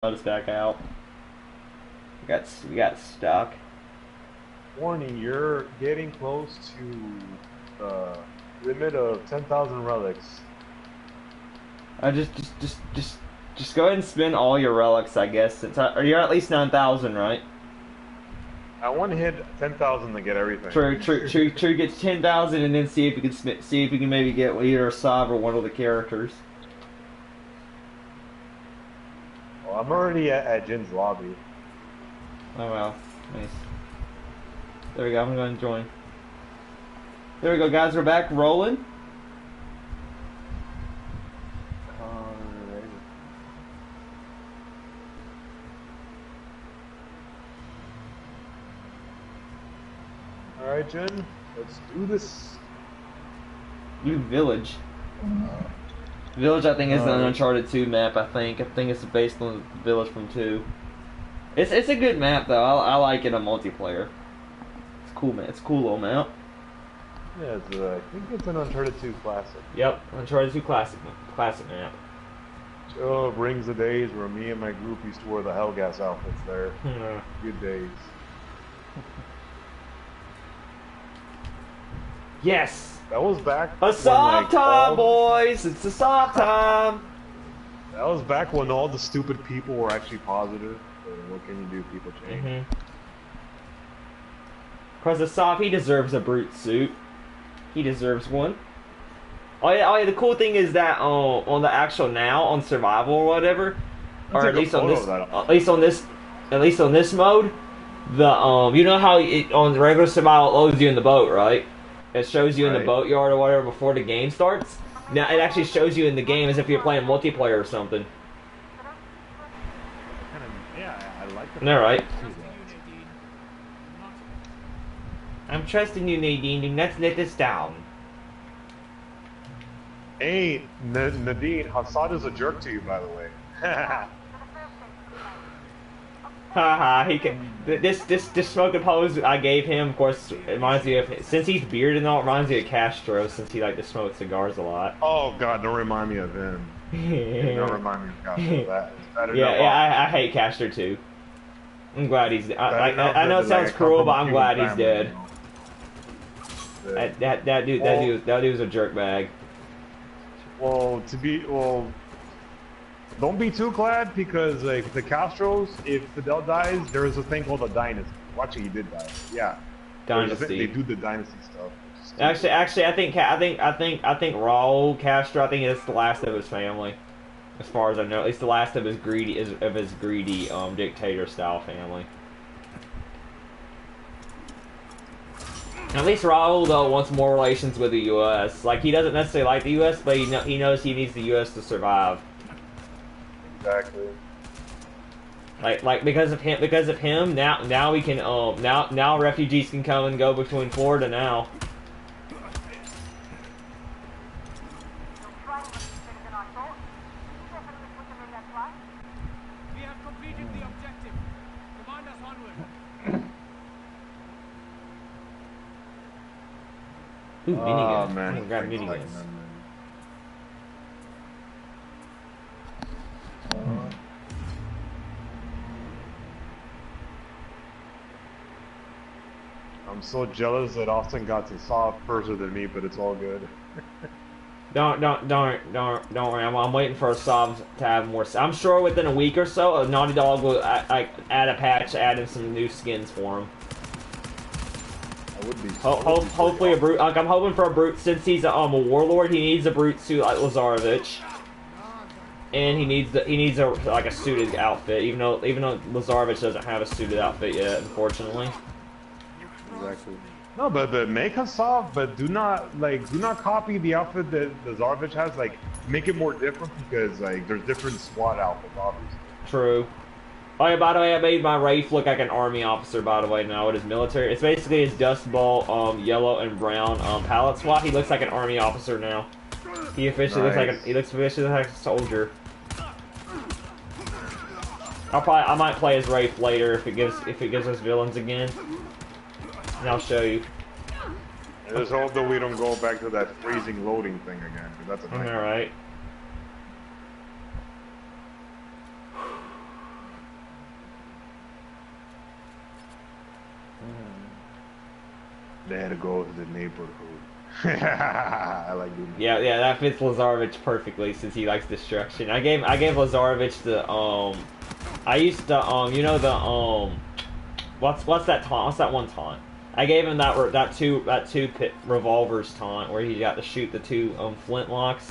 Let us back out. We got stuck. Warning, you're getting close to the limit of 10,000 relics. Just go ahead and spend all your relics, I guess. Since you're at least 9,000, right? I want to hit 10,000 to get everything. True. Gets 10,000, and then see if you can maybe get either a Sav or one of the characters. Well, I'm already at Jin's lobby. Oh well, nice. There we go. I'm going to join. There we go, guys. We're back rolling. Alright, Jin, let's do this. New village. Village, I think, is an Uncharted 2 map. I think it's based on the village from 2. It's a good map though. I like it on multiplayer. It's cool, man. It's a cool little map. Yeah, I think it's an Uncharted 2 classic. Yep, Uncharted 2 classic map. Oh, brings the days where me and my group used to wear the Hellgas outfits there. Good days. Yes! That was back A soft time, boys! It's a soft time! That was back when all the stupid people were actually positive. So what can you do? People change. Cause the soft, he deserves a brute suit. He deserves one. Oh yeah, the cool thing is that on the actual now, on survival or whatever, or at least on this mode, the you know how on the regular survival it loads you in the boat, right? It shows you in the boatyard or whatever before the game starts. Now it actually shows you in the game as if you're playing multiplayer or something. Yeah, I like that. All right. I'm trusting you, Nadine. Let's let this down. Hey, Nadine, Hassad is a jerk to you, by the way. Haha, he can. This smoking pose I gave him, of course, it reminds me of, since he's bearded and all, it reminds me of Castro, since he liked to smoke cigars a lot. Oh god, don't remind me of him. Don't remind me of Castro. I hate Castro too. I'm glad he's. I know it sounds cruel, but I'm glad he's dead. That dude's a jerkbag. Well, don't be too glad, because like the Castros, if Fidel dies, there is a thing called a dynasty. Watching, he did die. Yeah, dynasty. They do the dynasty stuff. Actually, I think Raul Castro, I think it's the last of his family, as far as I know. At least the last of his greedy dictator style family. At least Raul though wants more relations with the U.S. Like, he doesn't necessarily like the U.S., but he knows he needs the U.S. to survive. Exactly. Like because of him now we can now refugees can come and go between Florida now. We have completed the objective. Command us onward. Ooh, minigun. Oh man, I got miniguns. I'm so jealous that Austin got to soft further than me, but it's all good. Don't worry. I'm waiting for a Saab to have more. I'm sure within a week or so, Naughty Dog will add a patch, adding some new skins for him. I would be. Hopefully a brute. Like, I'm hoping for a brute, since he's a warlord. He needs a brute suit like Lazarevich, and he needs a suited outfit. Even though Lazarevich doesn't have a suited outfit yet, unfortunately. Exactly. No, but make a soft, but do not copy the outfit that the Zarvich has. Like, make it more different, because like there's different SWAT outfits, obviously. True. Oh yeah, by the way, I made my Wraith look like an army officer, by the way, now it is military. It's basically his Dust Bowl, yellow and brown, palette swap. He looks like an army officer now. He officially looks like a soldier. I might play as Wraith later if it gives us villains again. And I'll show you. I just hope that we don't go back to that freezing loading thing again, because that's a nightmare. Alright. There goes the neighborhood. I like doing that. Yeah, that fits Lazarevich perfectly since he likes destruction. I gave Lazarevich the I used to you know the what's that taunt? What's that one taunt? I gave him that two pit revolvers taunt where he got to shoot the two flintlocks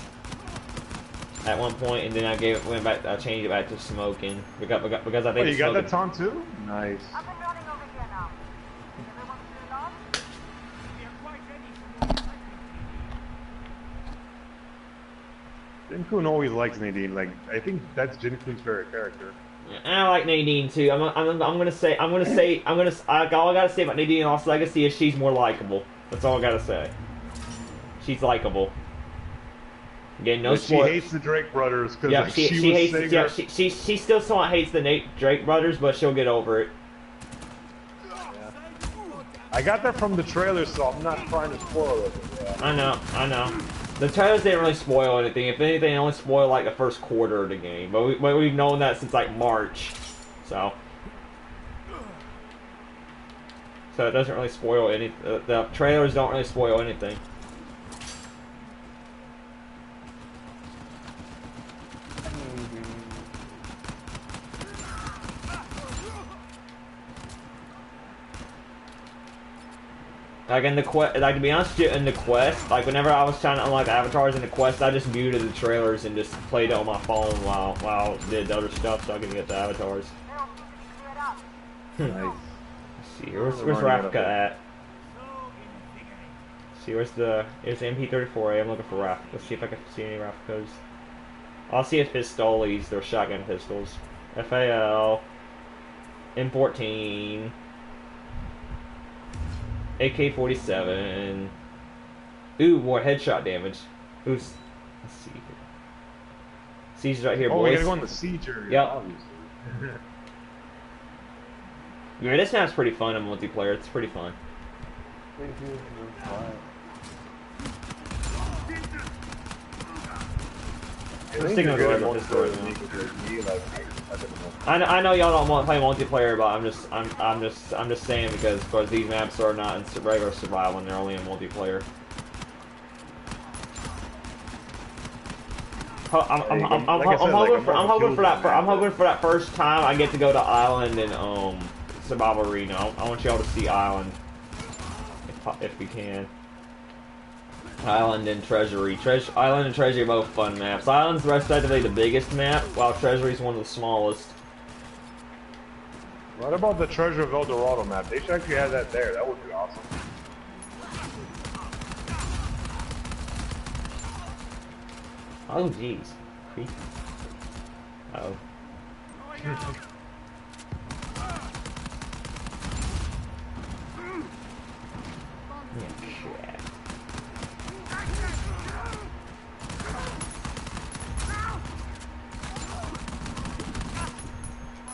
at one point, and then I changed it back to smoking because I think. Oh, you got that taunt too? Nice. Up and running over here now. Everyone still on? We are quite ready for more excitement. Jin Kun always likes Nadine. Like, I think that's Jin Kun's favorite character. I like Nadine too. all I gotta say about Nadine Lost Legacy is she's more likable. That's all I gotta say. She's likable. Again, no She spoilers. hates the Drake brothers because Yeah, like, she was hates. saying Yeah, that- she still somewhat hates the Drake brothers, but she'll get over it. I got that from the trailer, so I'm not trying to spoil it. Yeah. I know. The trailers didn't really spoil anything. If anything, they only spoiled like the first quarter of the game. But we've known that since like March, so it doesn't really spoil any. The trailers don't really spoil anything. Like in the quest, like to be honest with you, in the quest, like whenever I was trying to unlock avatars in the quest, I just muted the trailers and just played it on my phone while I did other stuff so I could get the avatars. Nice. Let's see, where's Rafka at? See, here's the MP34A. I'm looking for Rafka. Let's see if I can see any Rafkas. I'll see if Pistoles, they're shotgun pistols. FAL, M14. AK-47. Ooh, more headshot damage. Ooh, let's see. Siege's right here, Oh, boys. we gotta go on the siege area, Yep. obviously. Yeah, this map's pretty fun in multiplayer. It's pretty fun. I think sticking with you're the good at regular pistol right multiplayer now. because me, like, I don't know. I know y'all don't want to play multiplayer, but I'm just saying because these maps are not in regular survival and they're only in multiplayer. I'm hoping for that first time I get to go to Island and Survival Arena. I want y'all to see Island if we can. Island and Treasury. Island and Treasury are both fun maps. Island's respectively the biggest map, while Treasury's one of the smallest. What about the Treasure of El Dorado map? They should actually have that there. That would be awesome. Oh jeez. Creepy. Oh. Yeah, crap.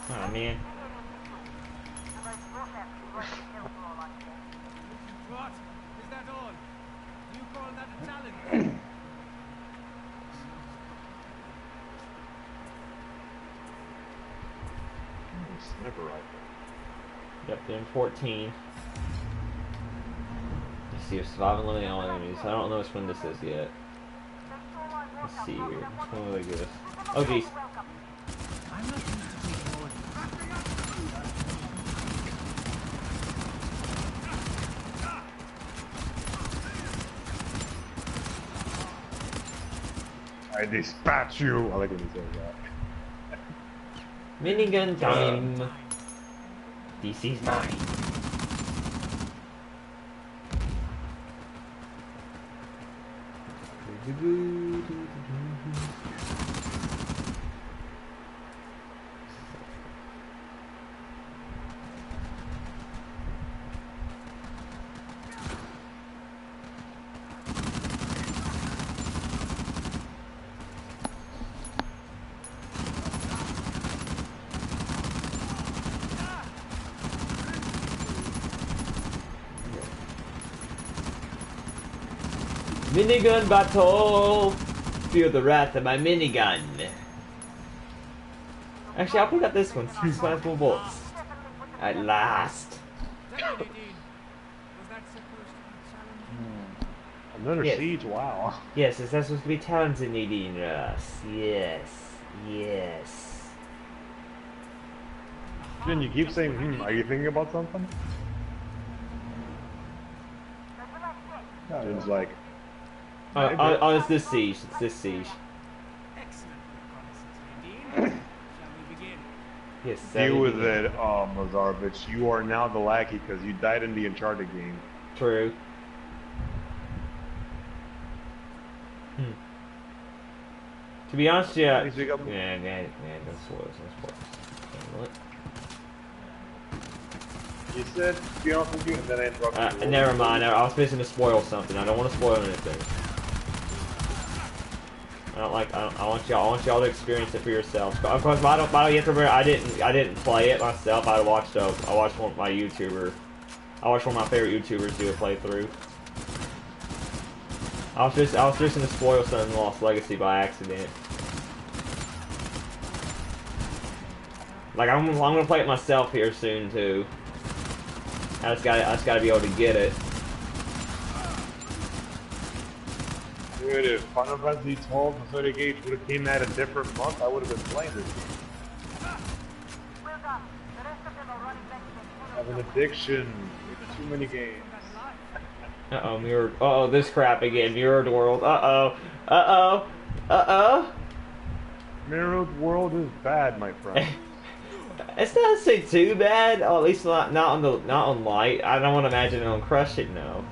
Oh man. What? Is that all? You call that a challenge? Sniper rifle. Yep, the M14. Let's see, surviving limiting all enemies. I don't know which one this is yet. Let's see here. Which one will they give us? Oh jeez. I'm not used to being ignored. I dispatch you. I like when he says that. Minigun time. DC's mine. Minigun battle! Feel the wrath of my minigun. Actually, I'll pick up this one. Use flammable bullets. At last. Tell me, Nadine, was that supposed to Another Yes. siege? Wow. Yes, is that supposed to be Townsend needing us? Yes. Yes. Jin, you keep saying, are you thinking about something? Jin's like, It's this siege. It's this siege. Excellent reconnaissance, Nadine. Shall we begin? Yes, deal with 70. it, Lazarevich. You are now the lackey because you died in the Uncharted game. True. To be honest, yeah. Please pick up- Yeah, don't spoil it, don't spoil it. You said, to be honest with you, and then I interrupted you. Never mind, I was fixing to spoil something. I don't want to spoil anything. I want y'all to experience it for yourselves. Of course, by the way, you have to remember, I didn't play it myself. I watched one of my YouTuber. I watched one of my favorite YouTubers do a playthrough. I was just gonna spoil something in Lost Legacy by accident. Like I'm gonna play it myself here soon too. I just gotta be able to get it. Dude, if Final Fantasy 12 and 30 Gauge would have came out a different month, I would have been playing this. Well done. The rest of them are running back to I have an addiction. Too many games. Uh-oh, mirrored. Uh-oh, this crap again. Mirrored world. Uh-oh. Uh-oh. Uh-oh. Mirrored World is bad, my friend. It's not say too bad. Oh, at least not on light. I don't want to imagine it on Crush It, no.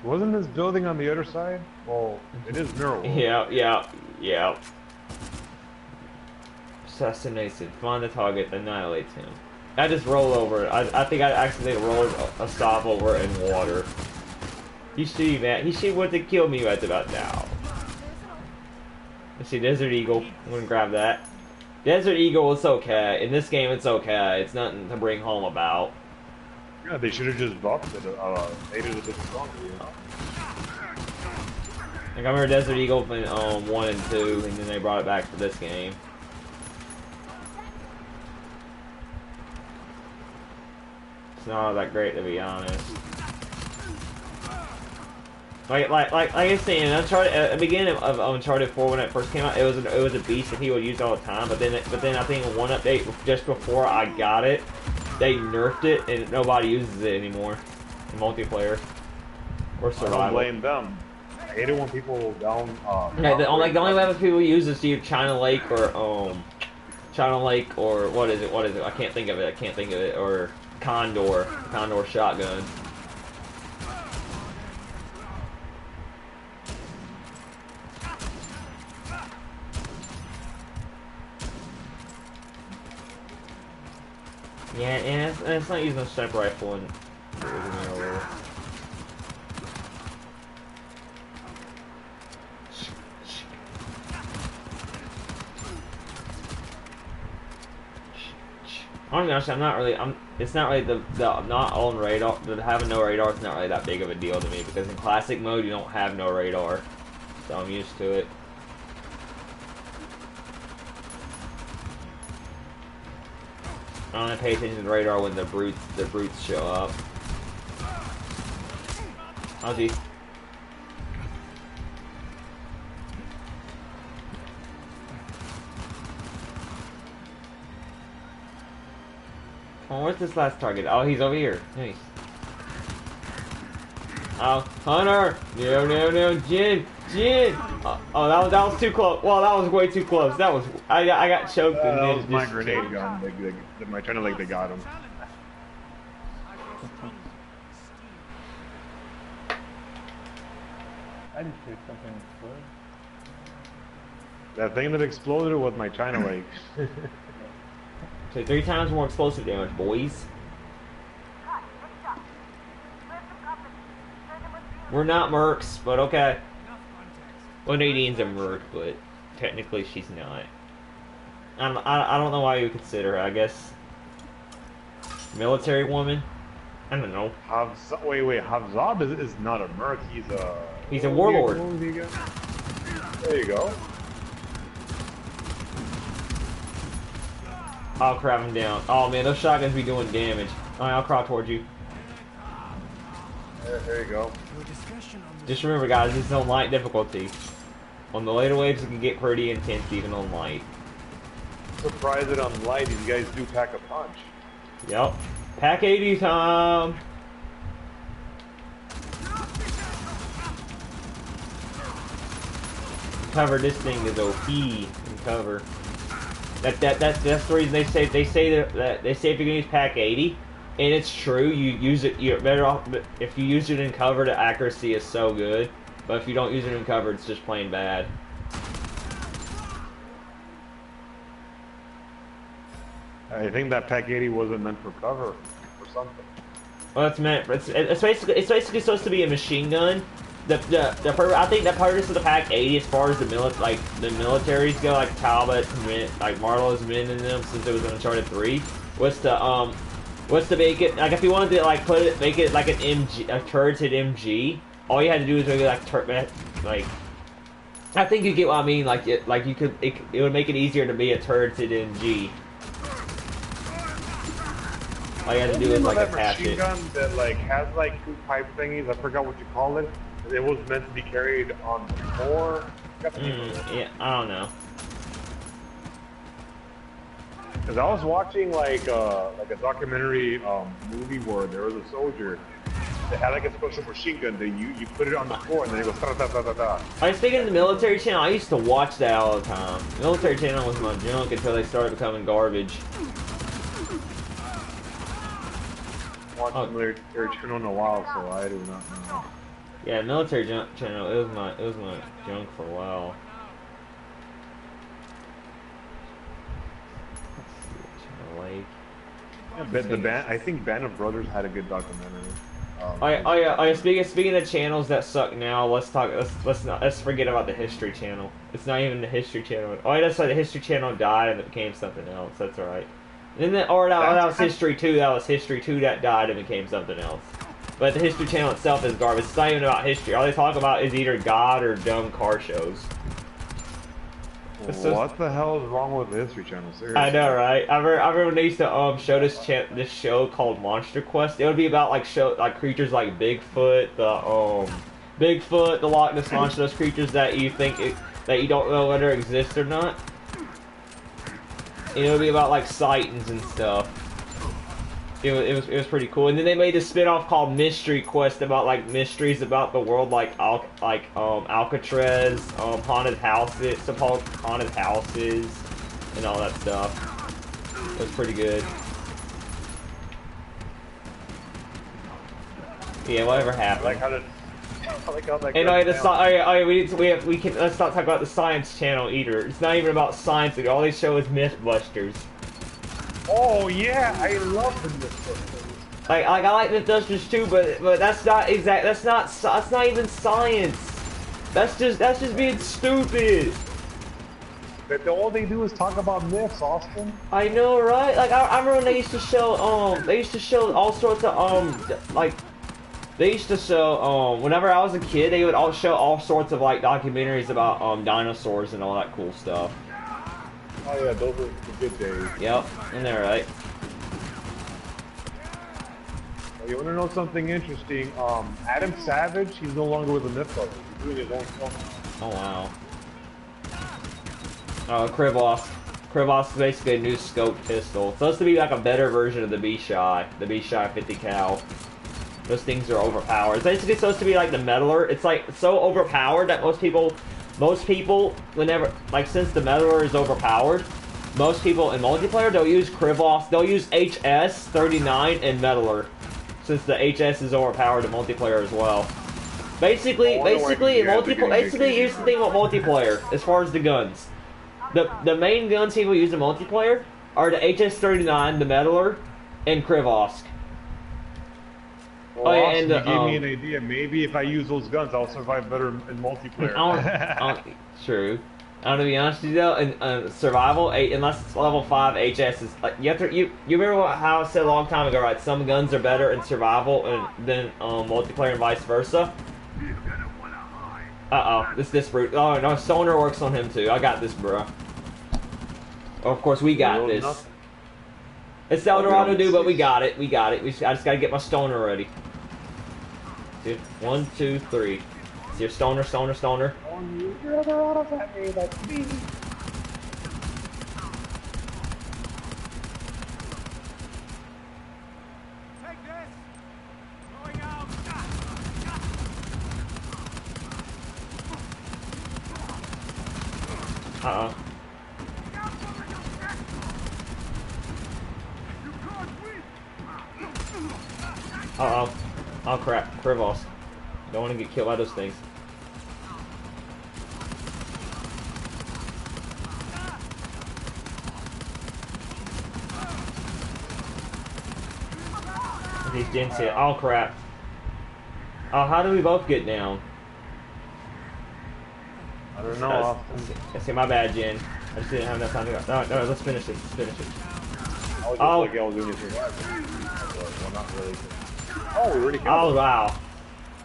Wasn't this building on the other side? Well, it is Mirror World. Yeah. Assassinated. Find the target. Annihilates him. I just roll over it. I think I accidentally rolled a stop over in water. He should, man. He should want to kill me right about now. Let's see, Desert Eagle. I'm gonna grab that. Desert Eagle is okay. In this game, it's okay. It's nothing to bring home about. Yeah, they should have just buffed it, made it a bit stronger, you know? Like I remember Desert Eagle in 1 and 2, and then they brought it back for this game. It's not all that great, to be honest. Like I was saying, Uncharted at the beginning of Uncharted 4 when it first came out, it was a beast that people used all the time. But then I think in one update just before I got it, they nerfed it and nobody uses it anymore in multiplayer or survival. I don't blame them. I hate it when people down. Yeah, the only way people use is either China Lake or what is it? I can't think of it. Or Condor shotgun. Yeah, and it's not using a sniper rifle and honestly, it's not really the not on radar, having no radar is not really that big of a deal to me because in classic mode you don't have no radar, so I'm used to it. I only pay attention to the radar when the brutes show up. Oh geez. Oh, where's this last target? Oh, he's over here. Nice. Oh, Hunter! No, Jin! Oh, that was too close. Well, that was way too close. I got choked. And that was my grenade gun. My trying to they got him. I just heard something explode. That thing that exploded was my China Lake. So 3 times more explosive damage, boys. We're not mercs, but okay. Well, Nadine's a merc, but technically she's not. I don't know why you would consider her, I guess. Military woman? I don't know. Wait, Havzab is not a merc. He's a warlord. There you go. I'll crab him down. Oh man, those shotguns be doing damage. Alright, I'll crawl towards you. There you go. Just remember guys, this is on light difficulty. On the later waves it can get pretty intense even on light. Surprised that on light these guys do pack a punch. Yep. Pack 80 time! Cover, this thing is OP in cover. That's the reason they say that if you're gonna use pack 80, and it's true, you use it, you're better off if you use it in cover. The accuracy is so good, but if you don't use it in cover, it's just plain bad. I think that pack 80 wasn't meant for cover or something. Well, it's meant. It's basically supposed to be a machine gun. I think the purpose of the pack 80, as far as the militaries go, like Talbot, like Marlowe's men in them, since it was in Uncharted 3, was to make it like if you wanted to like make it like an MG, a turreted MG. All you had to do is make it like I think you get what I mean. Like it would make it easier to be a turreted MG. All you had to do is like attach it. Machine gun that like has like two pipe thingies. I forgot what you call it. It was meant to be carried on the floor. Yeah, I don't know. Because I was watching like a documentary movie where there was a soldier that had like a special machine gun that you put it on the floor and then it goes ta ta ta ta ta. I was thinking of the military channel. I used to watch that all the time. The military channel was my junk until they started becoming garbage. Watched their channel in a while, so I do not know. Yeah, military channel. It was my junk for a while. Like. Yeah, I think Band of Brothers had a good documentary. Oh yeah. Speaking of channels that suck now, let's forget about the History Channel. It's not even the History Channel. Oh, that's why the History Channel died and it became something else. That's alright. And then, that was History 2. That was History 2 that died and became something else. But the History Channel itself is garbage. It's not even about history. All they talk about is either God or dumb car shows. What the hell is wrong with the History Channel? Seriously. I know, right? I remember when they used to show this show called Monster Quest. It would be about like creatures like Bigfoot, the Loch Ness Monster, those creatures that you that you don't know whether exist or not. And it would be about like sightings and stuff. It was pretty cool. And then they made a spin-off called Mystery Quest about like mysteries about the world, like Alcatraz, haunted houses, so-called haunted houses, and all that stuff. It was pretty good. Yeah, whatever happened. I like how that. And let's not talk about the Science Channel either. It's not even about science. All they show is Mythbusters. Oh yeah, I love the Mythbusters. Like I like Mythbusters too, but that's not exact. That's not even science. That's just being stupid. But all they do is talk about myths, Austin. I know, right? Like I remember when they used to show all sorts of They used to show, whenever I was a kid, they would all show all sorts of, like, documentaries about, dinosaurs and all that cool stuff. Oh yeah, those were the good days. Yep, and they're right. Well, you want to know something interesting? Adam Savage, he's no longer with the Mythbusters. He's doing his own film. Oh, wow. Krivos. Krivos is basically a new scoped pistol. It's supposed to be, like, a better version of the B-Shy. The B-Shy 50 cal. Those things are overpowered. It's basically supposed to be like the Meddler. It's like so overpowered that most people, whenever, like since the Meddler is overpowered, most people in multiplayer, they'll use Krivos, they'll use HS-39 and Meddler, since the HS is overpowered in multiplayer as well. Basically, here's the thing about multiplayer, as far as the guns. The main guns people use in multiplayer are the HS-39, the Meddler, and Krivos. Well, oh, yeah, and you gave me an idea. Maybe if I use those guns, I'll survive better in multiplayer. True. I'm gonna be honest with you though, in survival, unless it's level 5, HS is like you have to you remember how I said a long time ago, right? Some guns are better in survival than multiplayer and vice versa. This brute. Oh no, Stoner works on him too. I got this, bro. Oh, of course we got this. Nothing. It's El Dorado, dude, but we got it. We got it. I just gotta get my Stoner ready. Dude, 1, 2, 3. It's your Stoner. Your other autos at me, that's me. Take this! Going out! Uh-oh. Uh-oh. Oh, crap. Krivos. Don't want to get killed by those things. These gens hit. Oh, crap. Oh, how do we both get down? I don't know. Let's see, my bad, Jen. I just didn't have enough time to go. No, let's finish it. Let's finish it. I was just like, I was doing it well, not really. Oh, we already killed Oh, him. wow.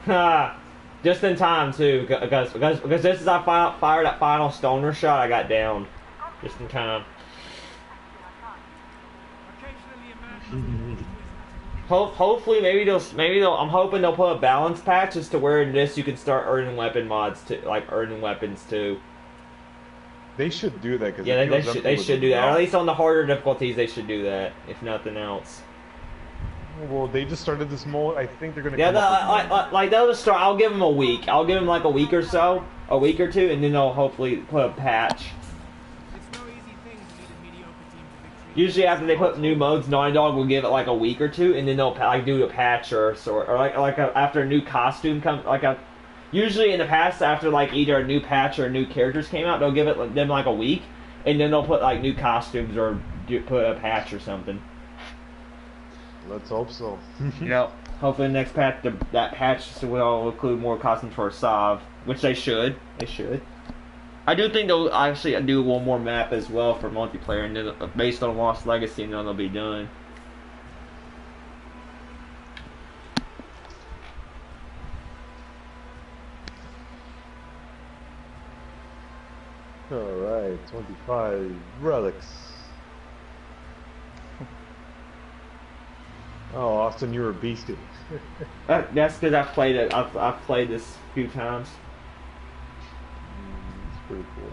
Ha! Just in time, too, because just as I fired that final Stoner shot, I got down. Just in time. Hopefully, maybe they'll. I'm hoping they'll put a balance patch as to where in this you can start earning weapon mods too, like earning weapons too. They should do that. Cause Yeah, they should do that. Or at least on the harder difficulties, they should do that. If nothing else. Well, they just started this mode. I think they're gonna. Yeah, come they'll just start. I'll give them a week. I'll give them like a week or so, a week or two, and then they'll hopefully put a patch. It's no easy thing to lead a mediocre team to victory. Usually after they put new modes, Naughty Dog will give it like a week or two, and then they'll like do a patch or after a new costume comes usually in the past after like either a new patch or new characters came out, they'll give it them like a week, and then they'll put like new costumes or put a patch or something. Let's hope so. Yep. Hopefully the next patch that patch will include more costumes for Sav, which they should. They should. I do think they'll actually do one more map as well for multiplayer, and then based on Lost Legacy, and then they'll be done. Alright, 25 relics. Oh, Austin, you were beasted. That's because I've played it. I've played this a few times. It's pretty cool.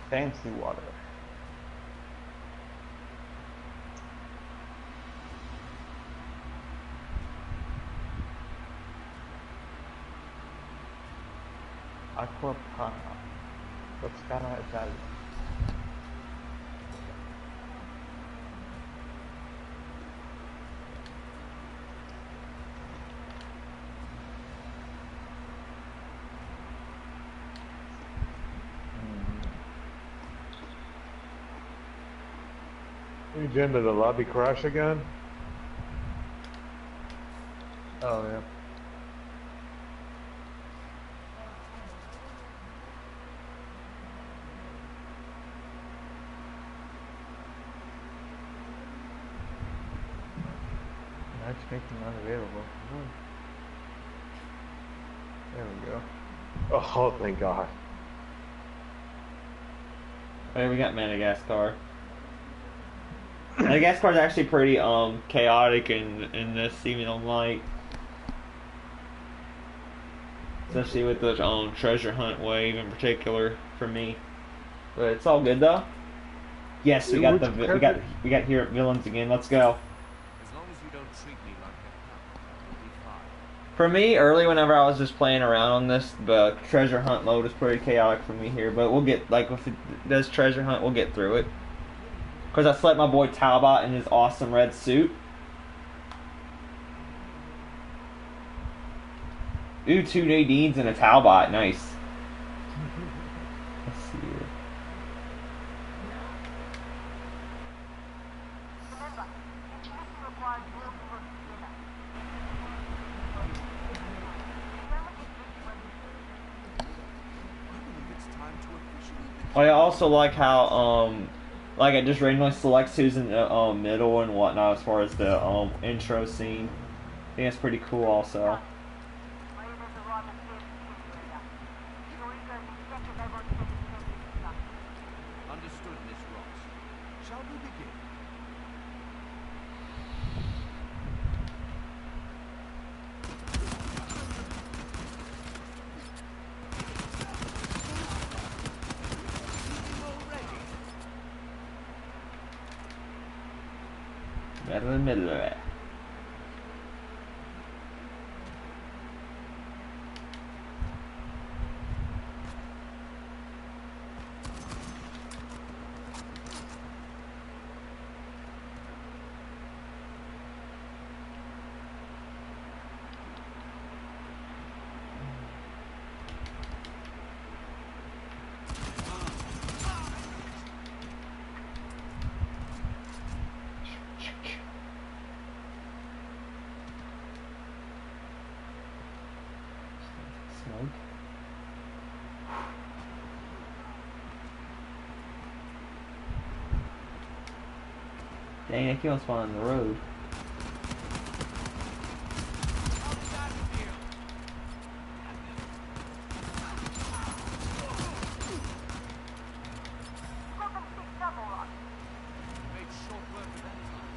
Fancy water. Acqua Pana. Toscana, Italia. Hey, Jen, did the lobby crash again? Oh, yeah. Matchmaking unavailable. There we go. Oh, thank God. Hey, we got Madagascar. Madagascar's actually pretty chaotic in this, even on light. Especially with the treasure hunt wave in particular for me. But it's all good though. Yes, we got here villains again. Let's go. As long as you don't treat me like a pup, we'll be fine. For me, early whenever I was just playing around on this, the treasure hunt mode is pretty chaotic for me here. But we'll get if it does treasure hunt, we'll get through it. Cause I slept my boy Talbot in his awesome red suit. Ooh, 2 Nadines and a Talbot, nice. Let's see here. Remember, if you require your I also like how like it just randomly selects who's in the middle and whatnot as far as the intro scene. I think that's pretty cool also. Understood, Miss Ross. Shall we begin? Right in the middle of it. Smoke. Dang, I keep on spawning on the road. Made short work of that time.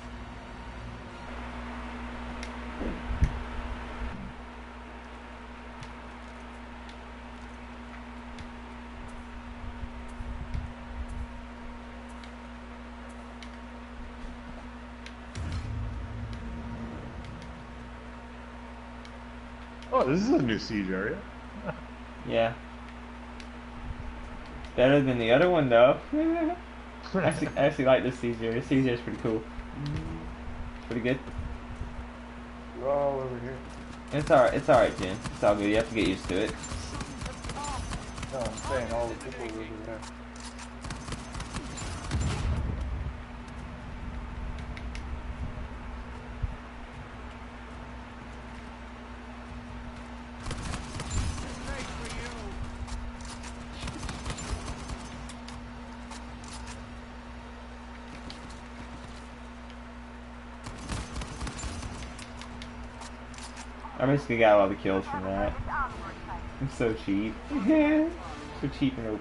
Oh, this is a new siege area. Yeah. Better than the other one though. I actually like this CJ. This CJ is pretty cool. Pretty good. We're all over here. It's alright, Jen. It's all good. You have to get used to it. No, I'm saying all the people over there. Great for you. I basically got a lot of kills from that. I'm so cheap. So cheap and OP.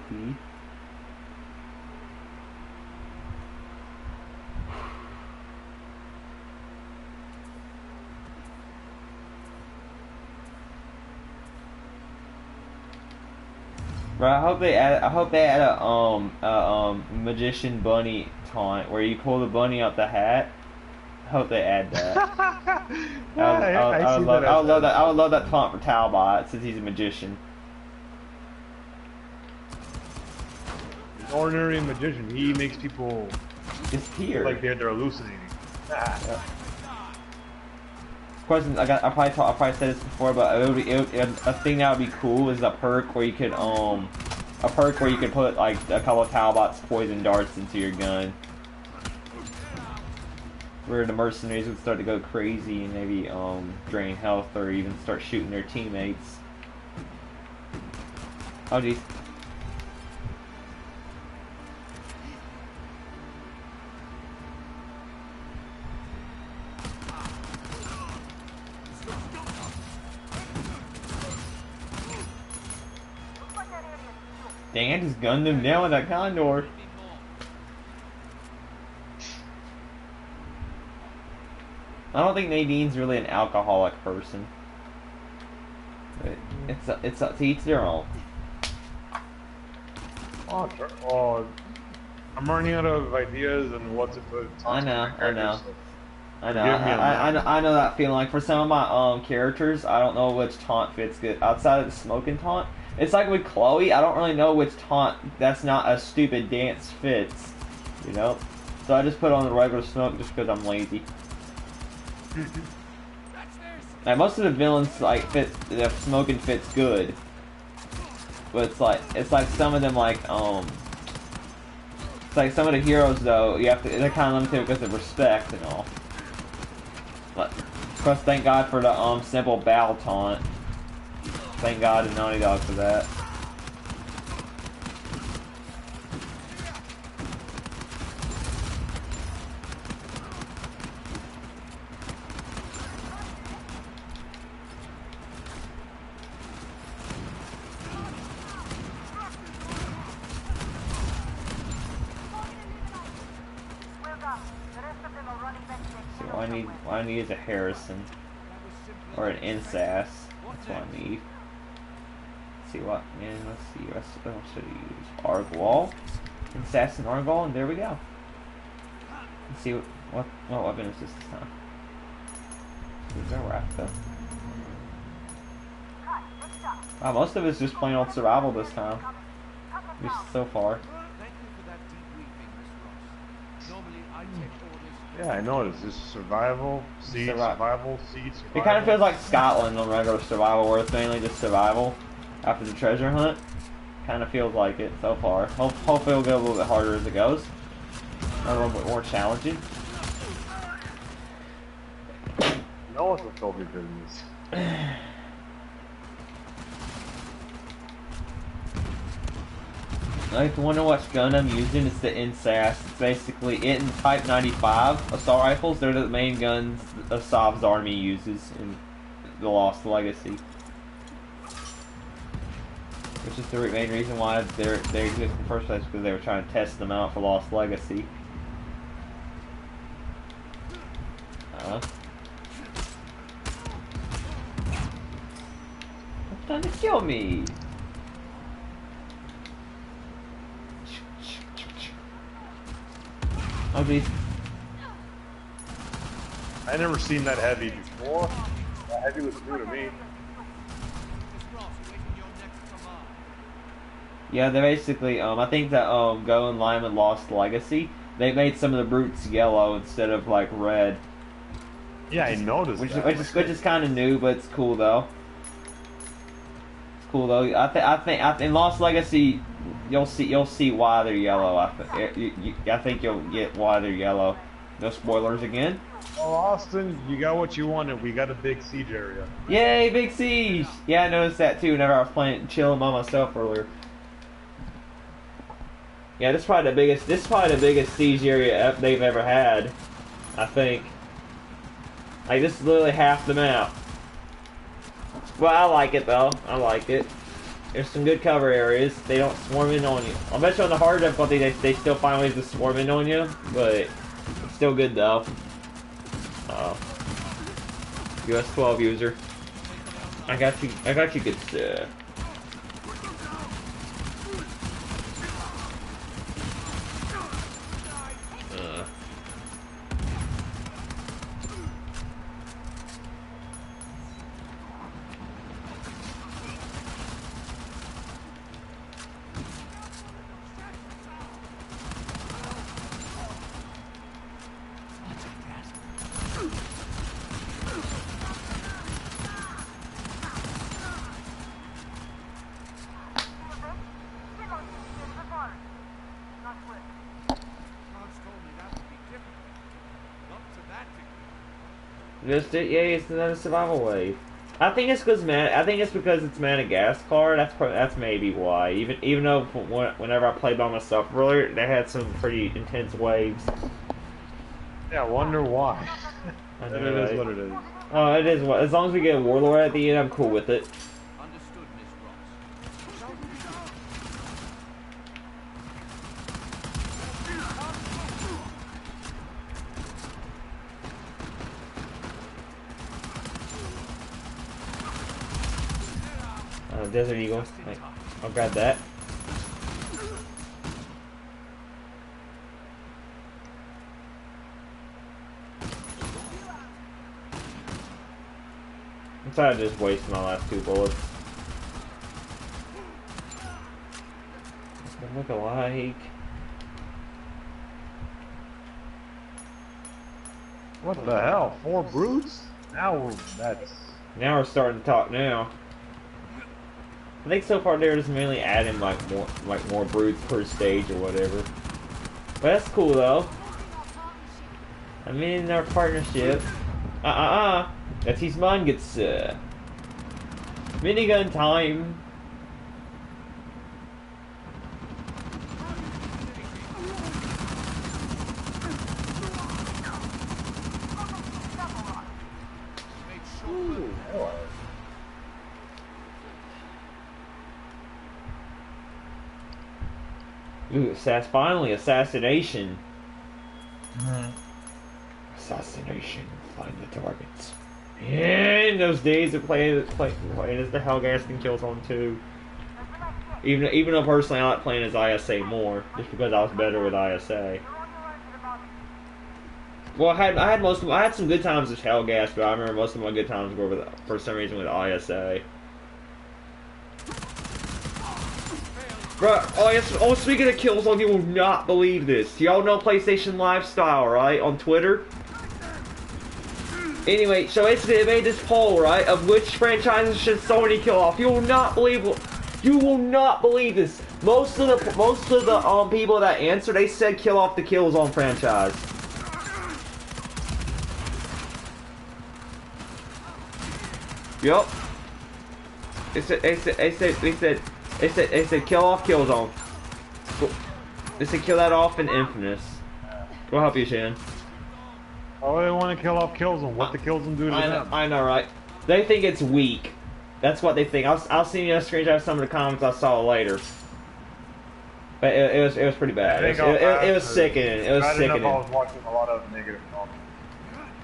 Bro, I hope they add a magician bunny taunt where you pull the bunny out the hat. I hope they add that. I would love that. I would love that taunt for Talbot since he's a magician. Ordinary magician. He makes people Disappear. like they're hallucinating. Of course, I probably said this before, but a thing that would be cool is a perk where you could put like a couple of Talbot's poison darts into your gun, where the mercenaries would start to go crazy and maybe drain health or even start shooting their teammates. Oh geez. Dang, I just gunned him down with that condor. I don't think Nadine's really an alcoholic person. But it's up to each their own. Oh, I'm running out of ideas and what to put. I know. I know that. I know that feeling. Like for some of my characters, I don't know which taunt fits good. Outside of the smoking taunt, it's like with Chloe, I don't really know which taunt that's not a stupid dance fits. You know? So I just put on the regular smoke just because I'm lazy. Like most of the villains like fit the smoking fits good. But it's like some of them like it's like some of the heroes though, they're kinda limited because of respect and all. But of course thank God for the simple battle taunt. Thank God to Naughty Dog for that. what I need is a Harrison or an Insas. That's what I need. Let's see what, man. Let's see. What else should I use? Argwall, Insas and Argwall, and there we go. Let's see what weapon is this time. Where's our raft though? Wow, most of it's just plain old survival this time. At least so far. Thank you for that debriefing, Miss Ross. Normally I take orders. Yeah, I noticed. Just survival, siege, survival, siege, survival. It kind of feels like Scotland on regular survival, where it's mainly just survival after the treasure hunt. Kind of feels like it so far. Hopefully it'll get a little bit harder as it goes. A little bit more challenging. No one's a trophy business. If you wonder what gun I'm using, it's the Insas. It's basically it and Type 95 assault rifles. They're the main guns Asav's army uses in the Lost Legacy. Which is the main reason why they exist in the first place, because they were trying to test them out for Lost Legacy. It's trying to kill me! Oh geez. I never seen that heavy before. That heavy was new to me. Miss Ross, awaiting your next command. Yeah, they basically, I think that, Go and Lyman Lost Legacy, they made some of the brutes yellow instead of, like, red. Yeah, I noticed Which that. is kind of new, but it's cool, though. It's cool, though. I think in Lost Legacy, you'll see why they're yellow. I think you'll get why they're yellow. No spoilers again. Oh, Austin, you got what you wanted. We got a big siege area. Yay, big siege! Yeah, I noticed that too whenever I was playing, chilling by myself earlier. Yeah, this is probably the biggest siege area they've ever had. I think. Like, this is literally half the map. Well, I like it though. I like it. There's some good cover areas. They don't swarm in on you. I bet you on the hard difficulty they still find ways to swarm in on you, but it's still good though. US 12 user. I got you good stuff. Cards told me that would be difficult. Not to that degree. Yeah, it's another survival wave. I think it's because it's Madagascar. That's maybe why. Even though whenever I played by myself earlier, they had some pretty intense waves. Yeah, I wonder why. I It know, is right? what it is. Oh, it is. As long as we get a warlord at the end, I'm cool with it. Understood, Miss Ross. Shall we begin? Desert Eagle. Wait, I'll grab that. I'm sorry I just wasted my last 2 bullets. Look alike. What the hell? 4 brutes? Now that's... Now we're starting to talk now. I think so far they're just mainly adding like more brutes per stage or whatever. But that's cool though. I mean, our partnership. That's his mind gets minigun time. Make sure. Ooh, finally assassination. Assassination. Find the targets. In those days of playing as the Hellgasting Killzone 2. Even though personally I like playing as ISA more, just because I was better with ISA. Well, I had some good times with Hellgas, but I remember most of my good times were with, for some reason, with ISA. Bro, speaking of Killzone, you will not believe this. Y'all know PlayStation Lifestyle, right? On Twitter. Anyway, so basically they made this poll, right, of which franchises should Sony kill off. You will not believe this. Most of the people that answered, they said kill off the Killzone franchise. Yup. They said kill off Killzone. They said kill that off in Infamous. Go help you, Shan. Oh, they want to kill off Killzone. What the Killzone do to them? I know, right? They think it's weak. That's what they think. I'll send you a screenshot of some of the comments I saw later. But it was pretty bad. It was sickening. It was sickening. I was watching a lot of negative comments.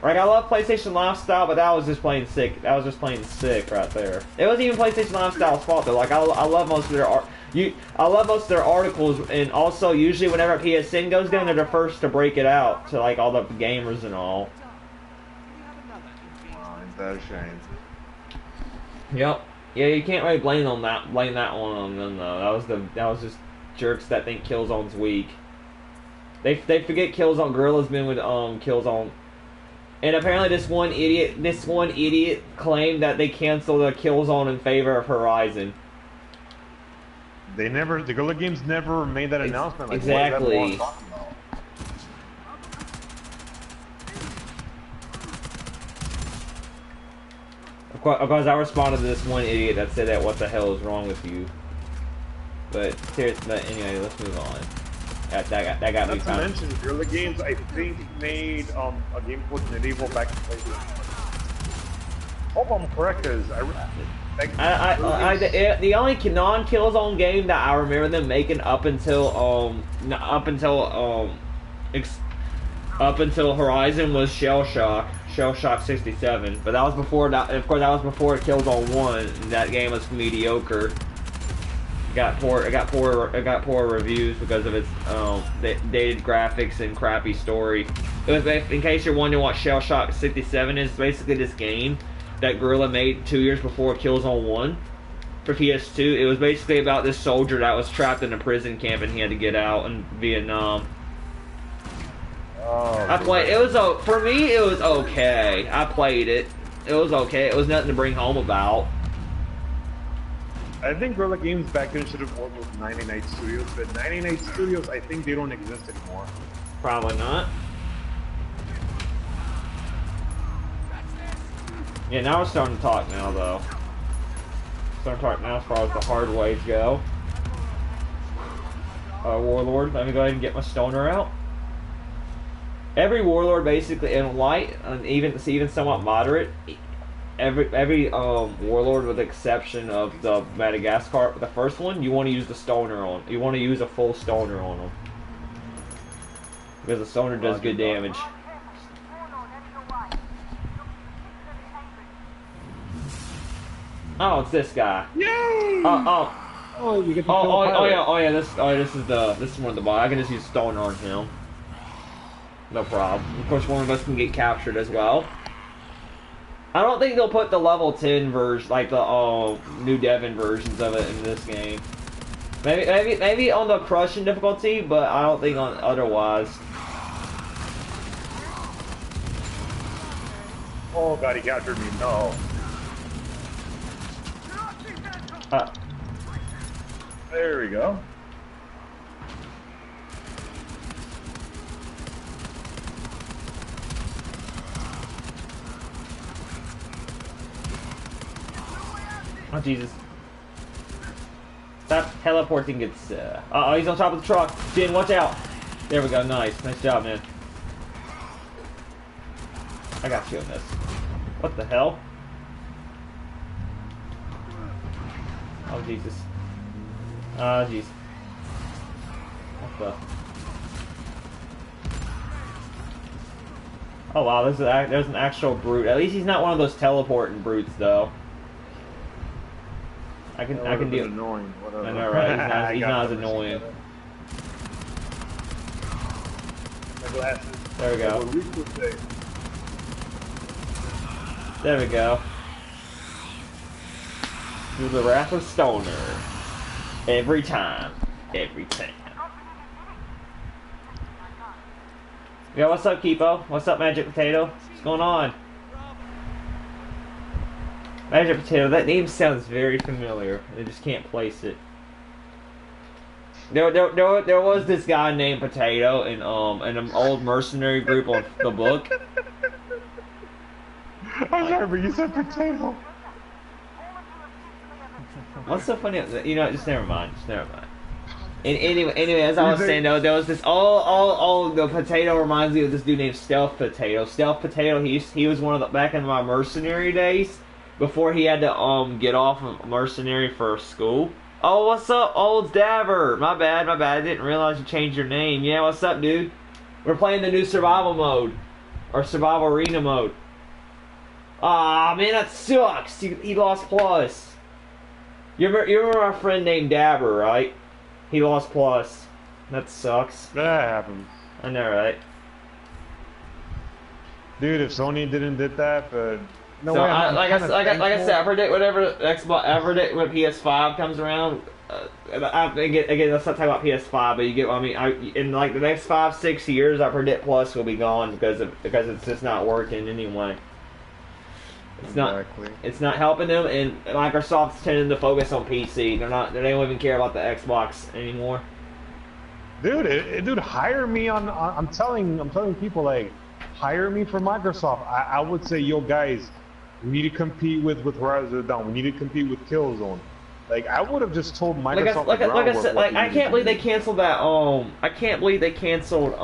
Like, I love PlayStation Lifestyle, but that was just plain sick. That was just plain sick right there. It wasn't even PlayStation Lifestyle's fault though. Like, I love most of their articles, and also usually whenever PSN goes down, they're the first to break it out to like all the gamers and all. Oh, ain't that a shame? Yep. Yeah, you can't really blame that one on them though. That was just jerks that think Killzone's weak. They forget Killzone. Gorilla's been with Killzone. And apparently this one idiot claimed that they canceled the Killzone in favor of Horizon. The Guerrilla Games never made that announcement. Like, exactly. What is that talking about? Of course, I responded to this one idiot that said that, what the hell is wrong with you? But anyway, let's move on. That got me. Not to mention, Guerrilla Games, I think, made a game called Medieval back in PlayStation. Hope I'm correct, because the only non-Killzone game that I remember them making up until Horizon was Shell Shock 67. But that was before that. Of course, that was before Killzone 1. And that game was mediocre. It got poor reviews because of its dated graphics and crappy story. It was, in case you're wondering what Shell Shock 67 is, basically this game that Guerrilla made 2 years before Killzone 1 for PS2. It was basically about this soldier that was trapped in a prison camp and he had to get out in Vietnam. Oh, for me it was okay. I played it. It was okay. It was nothing to bring home about. I think Guerrilla Games back then should have worked with 99 Studios, but 99 Studios, I think they don't exist anymore. Probably not. Yeah, now we're starting to talk now, though. Starting to talk now as far as the hard ways go. Warlord, let me go ahead and get my stoner out. Every Warlord, basically, in light, and even somewhat moderate, every Warlord, with the exception of the Madagascar, the first one, you want to use the stoner on. You want to use a full stoner on them. Because the stoner does good damage. Oh, it's this guy. Yay! Oh, you get to yeah. This is one of the boss. I can just use stoner on him. No problem. Of course, one of us can get captured as well. I don't think they'll put the level 10 version, like the New Devon versions of it in this game. Maybe on the crushing difficulty, but I don't think on otherwise. Oh god, he captured me. No. There we go. Oh Jesus! That teleporting gets. Oh, he's on top of the truck. Jin, watch out! There we go. Nice job, man. I got you on this. What the hell? Oh Jesus! Oh jeez. What the? Oh wow, there's an actual brute. At least he's not one of those teleporting brutes, though. I can deal. Annoying. Whatever. I know, right? He's not as annoying. My glasses. There we go. There we go. Through the wrath of Stoner. Every time. Every time. Yo, what's up, Kipo? What's up, Magic Potato? What's going on? Magic Potato, that name sounds very familiar. I just can't place it. There was this guy named Potato in an old mercenary group on the book. I'm sorry, but you said potato. What's so funny? You know, just never mind. Just never mind. And anyway, as I was saying, though, there was this the Potato reminds me of this dude named Stealth Potato. Stealth Potato, he was one of the back in my mercenary days before he had to get off of mercenary for school. Oh, what's up, old Dabber? My bad. I didn't realize you changed your name. Yeah, what's up, dude? We're playing the new survival mode or survival arena mode. Ah, man, that sucks. He lost plus. You remember our friend named Dabber, right? He lost plus. That sucks. That happens. I know, right? Dude, if Sony didn't did that, but no so way. Like I said, I predict whatever Xbox. I predict when PS5 comes around. Again, let's not talk about PS5, but you get what I mean. In like the next 5-6 years, I predict Plus will be gone because it's just not working anyway. It's not helping them, and Microsoft's tending to focus on PC. They don't even care about the Xbox anymore. Dude, hire me on. I'm telling people, like, hire me for Microsoft. I would say, yo guys, we need to compete with Horizon Dawn. We need to compete with Killzone. Like, I would have just told Microsoft. Like I said, I can't believe they canceled that. I can't believe they canceled.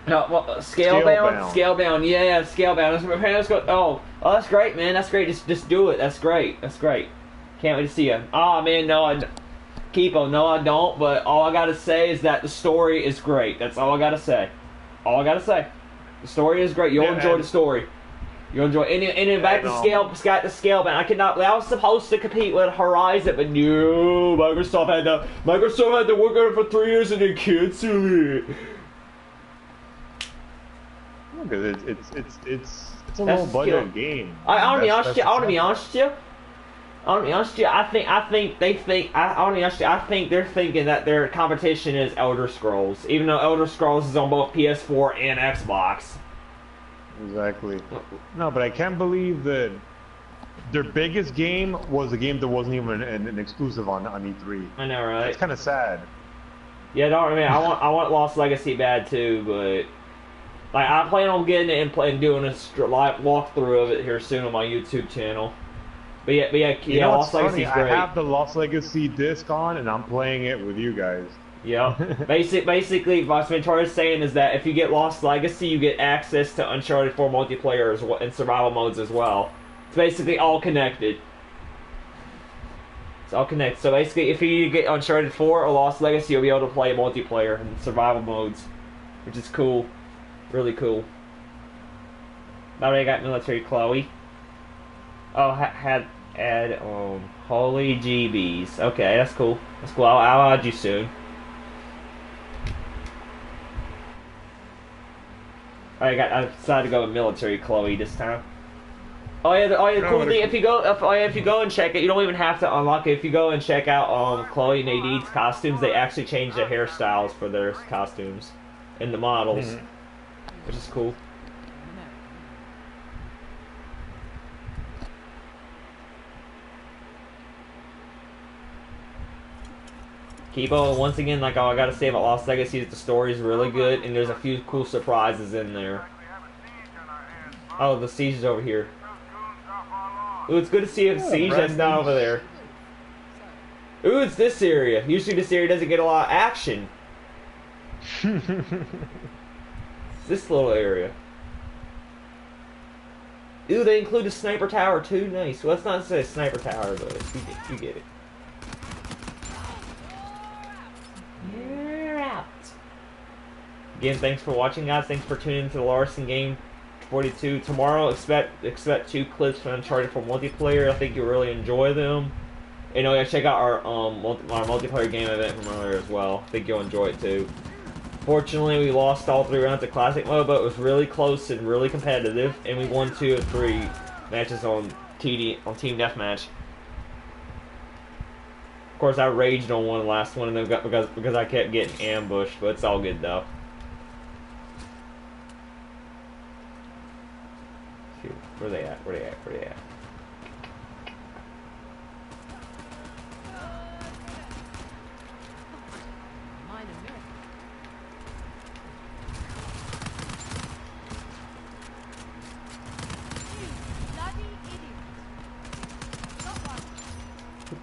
No, well, Scalebound. Yeah, Scalebound. Let's go. Oh, that's great, man. That's great. Just do it. That's great. Can't wait to see you. Oh man, no, Keepo, no, I don't. But all I gotta say is that the story is great. That's all I gotta say. The story is great. You'll enjoy the story. You'll enjoy. And then back to Scalebound. I was supposed to compete with Horizon, but no, Microsoft had to work on it for 3 years and then cancel it. Because it's a low budget game. I want to be honest with you. I think they're thinking that their competition is Elder Scrolls, even though Elder Scrolls is on both PS4 and Xbox. Exactly. No, but I can't believe that their biggest game was a game that wasn't even an exclusive on E3. I know, right? It's kind of sad. Yeah, I want Lost Legacy bad too, but. Like, I plan on getting it and doing a live walkthrough of it here soon on my YouTube channel. But yeah, Lost Legacy's great. I have the Lost Legacy disc on, and I'm playing it with you guys. Yeah. Basically, what Ventura is saying is that if you get Lost Legacy, you get access to Uncharted 4 multiplayer and survival modes as well. It's basically all connected. It's all connected. So basically, if you get Uncharted 4 or Lost Legacy, you'll be able to play multiplayer and survival modes, which is cool. Really cool. Now I got military Chloe. Oh, add holy GBs. Okay, that's cool. I'll add you soon. I decided to go with military Chloe this time. Oh yeah, the cool thing if you go and check it, you don't even have to unlock it. If you go and check out Chloe and Nadine's costumes, they actually change their hairstyles for their costumes and the models. Mm-hmm. Which is cool. Kibo, once again, like all I gotta say about Lost Legacy is the story is really good, and there's a few cool surprises in there. Oh, the siege is over here. Ooh, it's good to see a siege that's not over there. Ooh, it's this area. Usually this area doesn't get a lot of action. This little area. Ooh, they include a sniper tower too. Nice. Well, let's not say a sniper tower, but you get it. You're out. Again, thanks for watching, guys. Thanks for tuning into the Larson Game 42. Tomorrow, expect 2 clips from Uncharted for multiplayer. I think you'll really enjoy them. And oh yeah, check out our multiplayer game event from earlier as well. I think you'll enjoy it too. Fortunately, we lost all 3 rounds of Classic mode, but it was really close and really competitive, and we won 2 of 3 matches on Team Deathmatch. Of course, I raged on one last one, and then because I kept getting ambushed, but it's all good though. Shoot, where they at? Where they at? Where they at?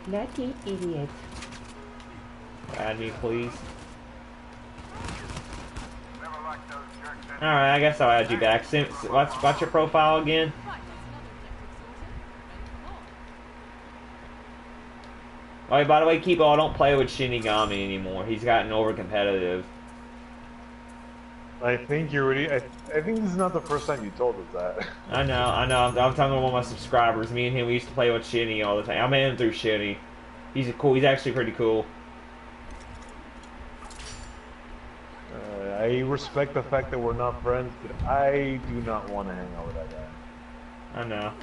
Lucky idiot. Add me, please. Alright, I guess I'll add you back. What's your profile again? Oh, by the way, Kibo, I don't play with Shinigami anymore. He's gotten over competitive. I think you're really. I think this is not the first time you told us that. I know. I'm talking to one of my subscribers. Me and him, we used to play with Shinny all the time. I met him through Shinny. He's actually pretty cool. I respect the fact that we're not friends, but I do not want to hang out with that guy. I know.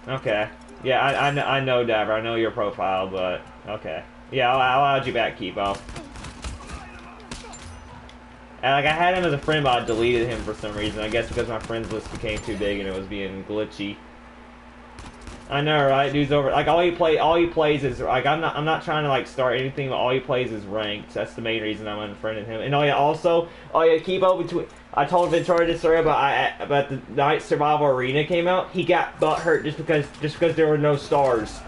Okay. Yeah, I know, Dabber. I know your profile, but okay. Yeah, I'll add you back, Kibo. And, like, I had him as a friend, but I deleted him for some reason. I guess because my friends list became too big and it was being glitchy. I know, right? Dude's over. Like, all he plays is like I'm not trying to like start anything, but all he plays is ranked. That's the main reason I'm unfriending him. And also, Kibo, between I told Ventura this story about the night Survival Arena came out. He got butthurt just because there were no stars.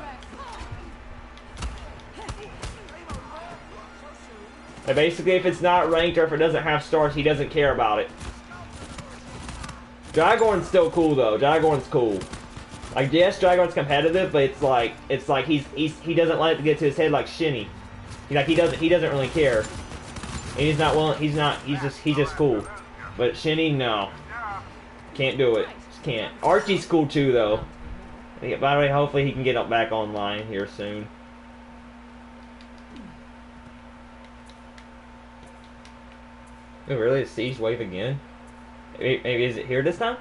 And basically, if it's not ranked or if it doesn't have stars, he doesn't care about it. Dragorn's still cool though. Dragorn's cool. Like, yes, Dragorn's competitive, but it's like he doesn't let it get to his head like Shinny. He doesn't really care. And he's not willing. He's just cool. But Shinny, no, can't do it. Just can't. Archie's cool too though. By the way, hopefully he can get back online here soon. Oh, really? A siege wave again? Maybe is it here this time?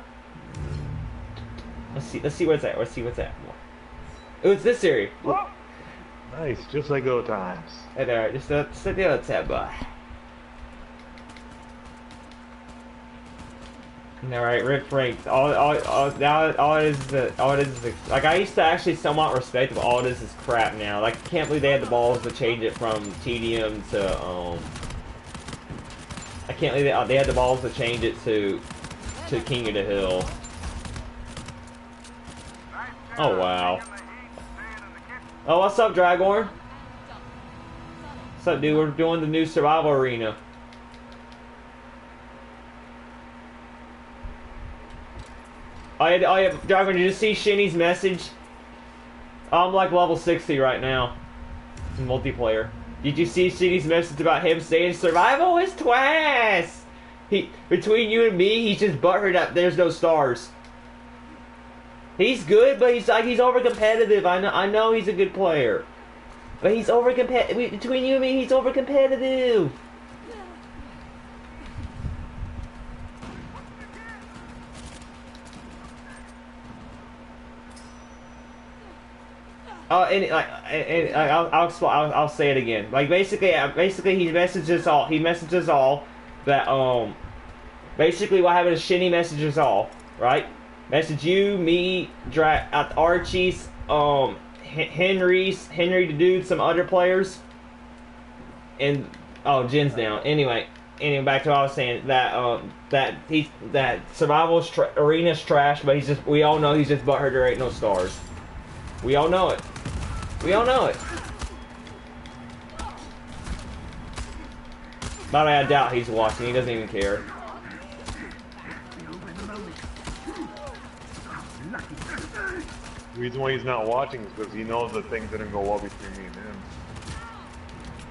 Let's see what's at. Let's see what's at. Oh, it's this area. Nice, just like old times. Hey there, just the other tab, boy. Alright, Rip Frank. All it is like, I used to actually somewhat respect, but all it is crap now. Like, I can't believe they had the balls to change it from TDM to I can't believe they had the balls to change it to King of the Hill. Oh wow. Oh, what's up, Dragorn? What's up, dude? We're doing the new Survival Arena. Oh yeah, Dragorn, did you see Shinny's message? I'm like level 60 right now in multiplayer. Did you see Shinny's message about him saying survival is twice? Between you and me, he's just butthurt up. There's no stars. He's good, but he's over competitive. I know he's a good player, but he's over competitive. Between you and me, he's over competitive. Oh, I'll say it again. Like basically he messaged us all. He messaged us all that basically what happened is Shinny messaged us all, right? Message you, me, Archie's, Henry the dude, some other players, and Jin's down. Anyway, back to what I was saying, that Survival Arena's trash, but we all know he's just butthurt there ain't no stars. We all know it. We all know it. By the way, I doubt he's watching. He doesn't even care. The reason why he's not watching is because he knows that things didn't go well between me and him.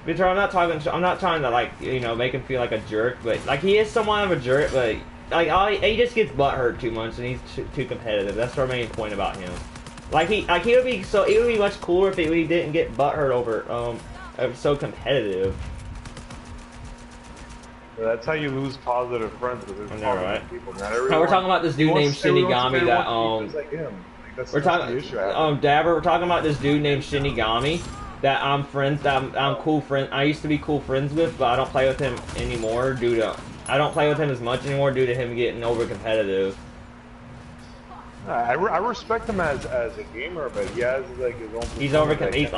Because I'm not talking. I'm not trying to like make him feel like a jerk, but like he is somewhat of a jerk, but like he just gets butthurt too much and he's too competitive. That's our main point about him. Like he would be it would be much cooler if he didn't get butthurt over so competitive. That's how you lose positive friends with his positive people, man. We're talking about this dude named Shinigami that like him. Like, we're talking Dabber. We're talking about this dude named Shinigami that I'm cool friend. I used to be cool friends with, but I don't play with him anymore I don't play with him as much anymore due to him getting over competitive. I respect him as a gamer, but he has like his own. He's over. He's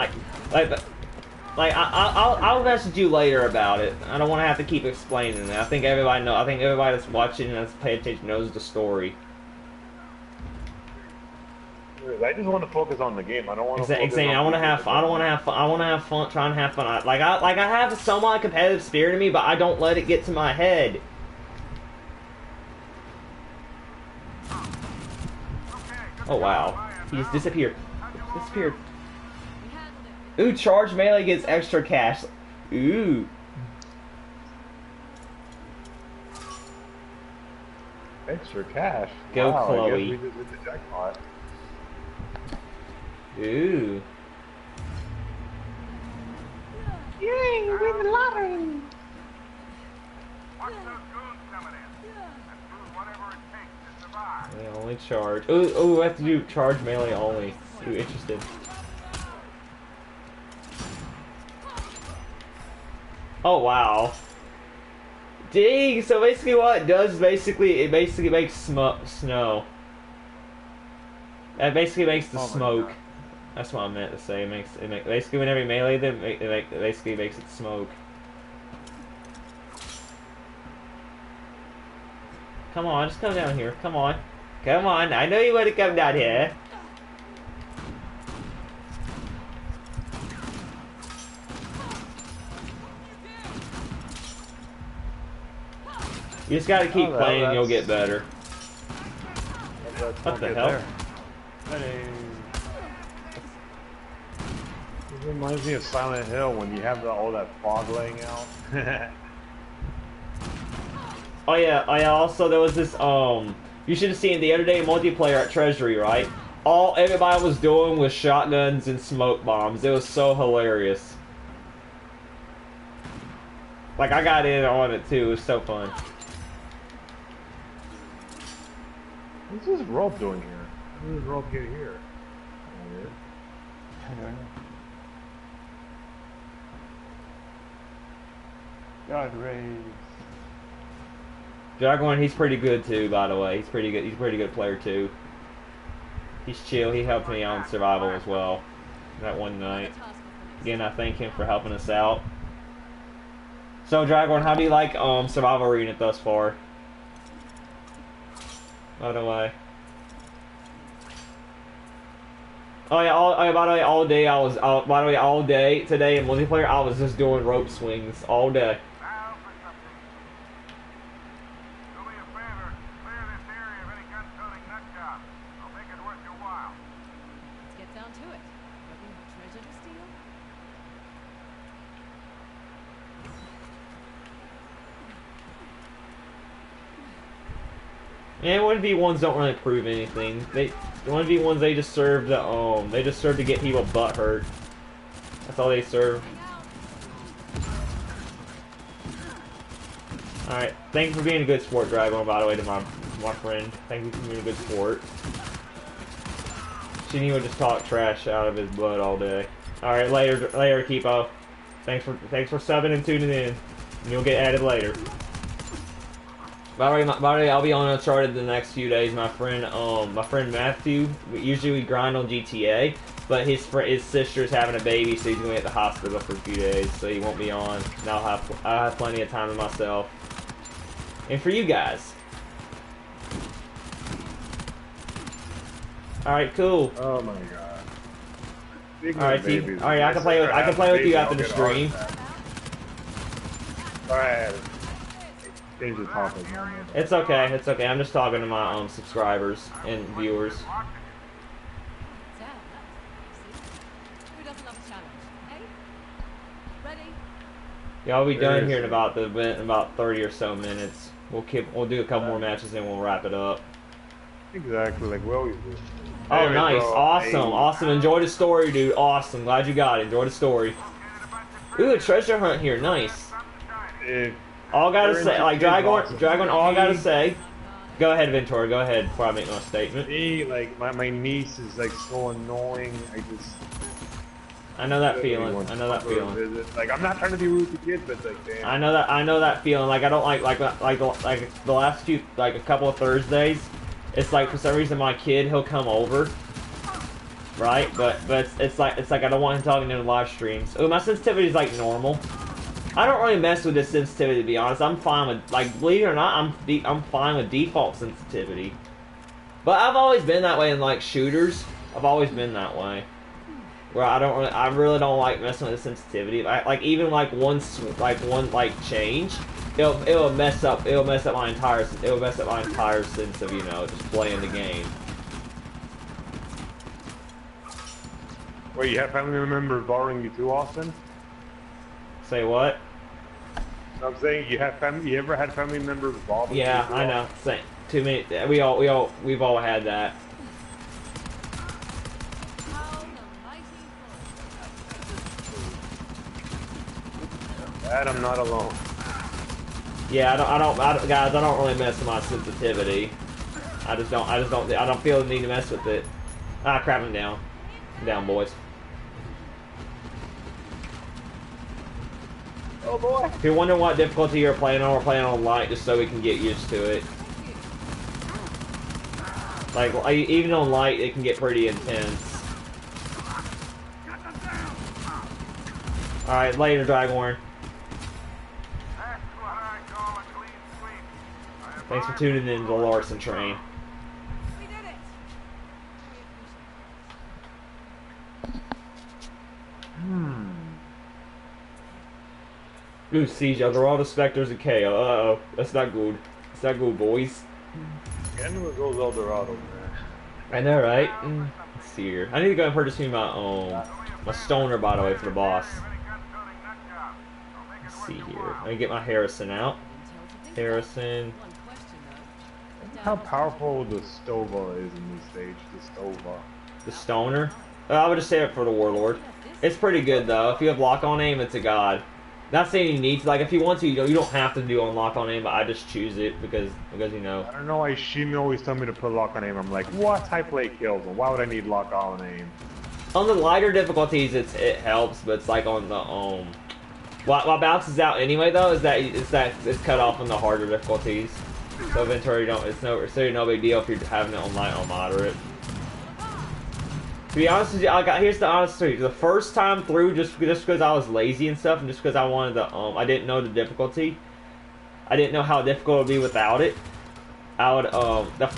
I'll message you later about it. I don't want to have to keep explaining it. I think everybody that's watching and that's paying attention knows the story. I just want to focus on the game. I don't want to. Exactly. I want to have fun. I want to have fun. Try and have fun. I have somewhat competitive spirit in me, but I don't let it get to my head. Oh wow, he's disappeared. Disappeared. Ooh, charge melee gets extra cash. Ooh. Extra cash. Go, wow, Chloe. I guess we just hit the jackpot. Ooh. Yay, you win the lottery! Watch those goons coming in. And do whatever it takes to survive. They only charge. Ooh, we have to do charge melee only. Ooh, interested. Oh wow. Dang, so basically what it does it basically makes snow. It basically makes the smoke. That's what I meant to say. Basically whenever you melee them, it basically makes it smoke. Come on, just come down here. Come on. Come on, I know you want to come down here. You just gotta keep playing and you'll get better. What the hell? It reminds me of Silent Hill when you have all that fog laying out. Oh yeah, also there was this, you should have seen the other day multiplayer at Treasury, right? All everybody was doing was shotguns and smoke bombs. It was so hilarious. Like, I got in on it too, it was so fun. What's this rope doing here? How did this rope get here? I don't know. God rays. Jaguar, he's pretty good too, by the way. He's pretty good. He's a pretty good player too. He's chill. He helped me on survival as well. That one night. Again, I thank him for helping us out. So, Jaguar, how do you like survival arena thus far? By the way. Oh yeah, by the way, all day all day today in multiplayer, I was just doing rope swings all day. Now for something. Do me a favor. Clear this area of any gun-toting nut job. I'll make it worth your while. Let's get down to it. Don't we have treasure to steal? And 1v1s don't really prove anything. The 1v1s they just serve to get people butt hurt. That's all they serve. Alright, thank you for being a good sport, Dragon, by the way, to my friend. Thank you for being a good sport. Shinny would just talk trash out of his blood all day. Alright, later, Keepo. Thanks for subbing and tuning in. And you'll get added later. By the way, I'll be on Uncharted the next few days. My friend Matthew. Usually we grind on GTA, but his sister's having a baby, so he's gonna be at the hospital for a few days, so he won't be on. And I'll have plenty of time to myself, and for you guys. All right, cool. Oh my god. All right, I can play with you after the stream. All right. Change the topic, man. It's okay. I'm just talking to my subscribers and viewers. Damn, that was easy. Who doesn't love a challenge, eh? Ready? Yeah, I'll be done here in Seriously. about 30 or so minutes. We'll do a couple more matches and we'll wrap it up. Exactly, like we always do. Oh, Anyways, nice, bro. awesome, Hey, awesome. Enjoy the story, dude. Awesome. Glad you got it. Enjoy the story. Ooh, a treasure hunt here. Nice. if All gotta you're say, into like kids Dragon, watching Dragon. All gotta me, say. Go ahead, Ventura. Go ahead before I make my statement. me, like my niece is like so annoying. I just I know that really feeling. want I to know that go to feeling. visit. Like I'm not trying to be rude to kids, but like damn. I know that feeling. Like I don't like the last few like a couple of Thursdays. It's like for some reason my kid he'll come over, right? But it's like I don't want him talking in the live streams. Oh, my sensitivity is like normal. I don't really mess with this sensitivity to be honest. I'm fine with like believe it or not I'm fine with default sensitivity. But I've always been that way in like shooters. I've always been that way. Where I really don't like messing with the sensitivity. Like even like one change, it'll mess up my entire sense of just playing the game. Wait, you have family members bothering you too, Austin? Say what? I'm saying you ever had family members bothering you Yeah, too I know. often? Same. Too many. We've all had that. How the mighty That I'm not alone. Yeah, guys. I don't really mess with my sensitivity. I don't feel the need to mess with it. Ah, crap, I'm down. I'm down, boys. Oh boy. If you're wondering what difficulty you're playing on, we're playing on light just so we can get used to it. Like, even on light, it can get pretty intense. Alright, later, Dragonborn. That's what I call a clean sweep. I have Thanks for tuning in to the Larson train. We did it! Ooh, Siege, Eldorado, Spectres, and KO. Uh-oh. That's not good. That's not good, boys. Again with those Eldorado, man. I know, right? Let's see here. I need to go and purchase me my stoner, by the way, for the boss. Let's see here. Let me get my Harrison out. Harrison. One question though. How powerful the Stova is in this stage, the Stova. The stoner. I would just say it for the Warlord. It's pretty good, though. If you have lock-on aim, it's a god. Not saying you need to. Like, if you want to, you don't have to do on lock-on aim, but I just choose it because you know. I don't know why she always tell me to put lock on aim. I'm like, what? I play kills, and why would I need lock on aim? On the lighter difficulties, it helps, but it's like on the what bounces out anyway though is that it's cut off on the harder difficulties. So Ventura, it's no big deal if you're having it on light or moderate. To be honest with you, here's the honest truth. The first time through, just because I was lazy and stuff, and just because I wanted to, I didn't know the difficulty. I didn't know how difficult it would be without it. I would,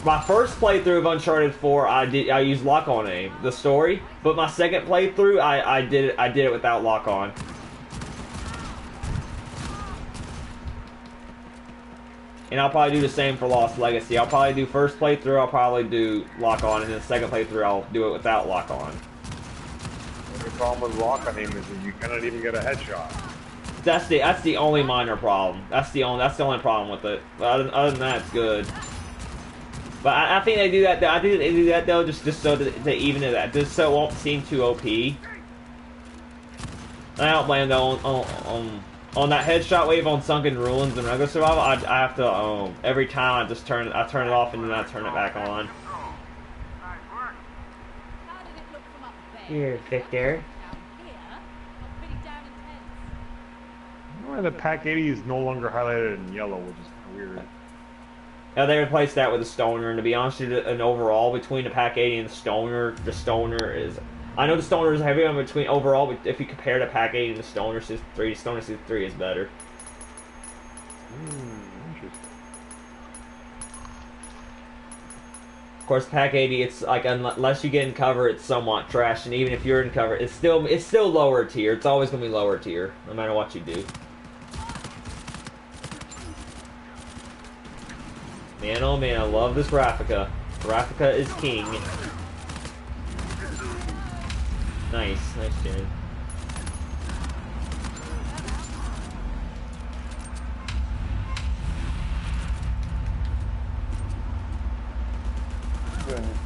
my first playthrough of Uncharted 4, I used lock-on aim, the story. But my second playthrough, I did it without lock-on. And I'll probably do the same for Lost Legacy. I'll probably do first playthrough, I'll probably do lock-on, and then second playthrough, I'll do it without lock-on. The problem with lock on aim is that you cannot even get a headshot. That's the only minor problem. That's the only problem with it. But other than that, it's good. But I think they do that. I think they do that though, just so to even it that, just so it won't seem too OP. And I don't blame though on that headshot wave on Sunken Ruins and regular survival. I have to every time I turn it off and then I turn it back on. How did it look from up there? Here, Victor. Down here, looked pretty damn intense. Why the Pack 80 is no longer highlighted in yellow, which is kind of weird. Yeah, they replaced that with a stoner, and to be honest with you, an overall between the Pack 80 and the stoner is. I know the stoner is heavy on between overall, but if you compare the Pack 80 and the stoner 3, stoner 3 is better. Interesting. Of course, Pack 80, it's like unless you get in cover, it's somewhat trash, and even if you're in cover, it's still lower tier. It's always gonna be lower tier, no matter what you do. Man, oh man, I love this Raffica. Raffica is king. Nice, Jen.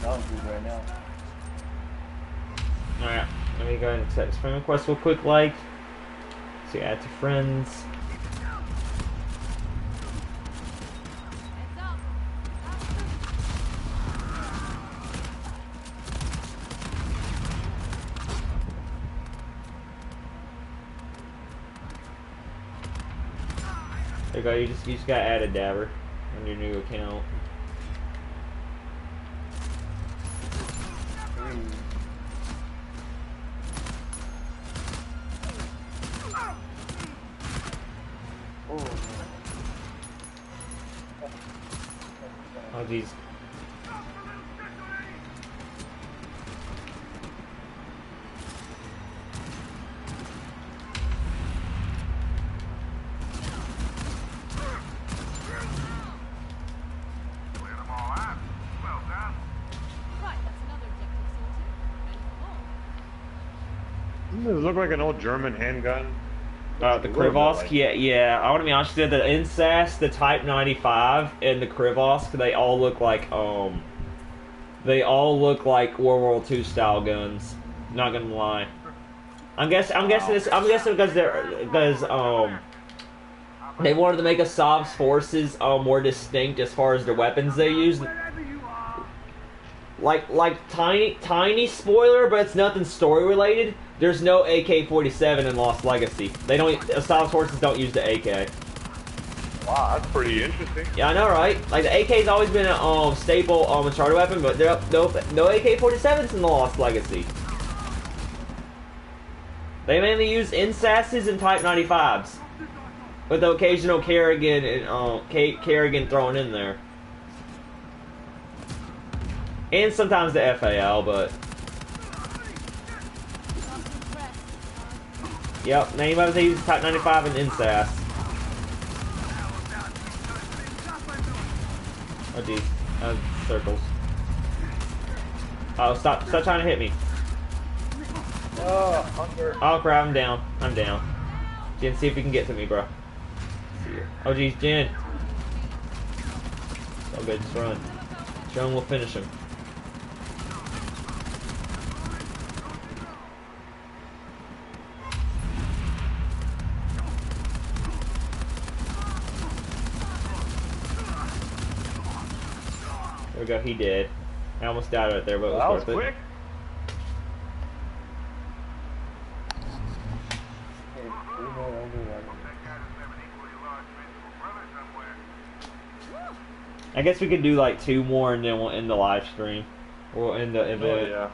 sounds good right now. Alright, let me go ahead and accept friend request real quick, like. So add to friends. Heads up. There you go, you just got added, Dabber, on your new account. Oh jeez. Right, that's another objective sorted. Ready for more. Doesn't this look like an old German handgun? The A little bit Krivosk, like- yeah. I want to be honest with you. The Insas, the Type 95, and the Krivosk, they all look like World War II style guns. Not gonna lie. I'm guessing because they wanted to make Assad's forces more distinct as far as the weapons they use. Like tiny spoiler, but it's nothing story related. There's no AK-47 in Lost Legacy. They don't. Assad's forces don't use the AK. Wow, that's pretty interesting. Yeah, I know, right? Like the AK's always been a staple Uncharted weapon, but there no AK-47s in the Lost Legacy. They mainly use Insasses and Type 95s, with the occasional Kerrigan and Kerrigan thrown in there, and sometimes the FAL, but. Yep, name of they use Type 95 and Insas. Oh geez, circles. Oh, stop trying to hit me. Oh, hunger. Oh crap, I'm down. Jen, see if you can get to me, bro. Oh geez, Jen. So good, just run. Show him we'll finish him. There we go, he did. I almost died right there, but it That was was worth it. quick. I guess we could do like 2 more and then we'll end the live stream. We'll end the event. Oh, yeah.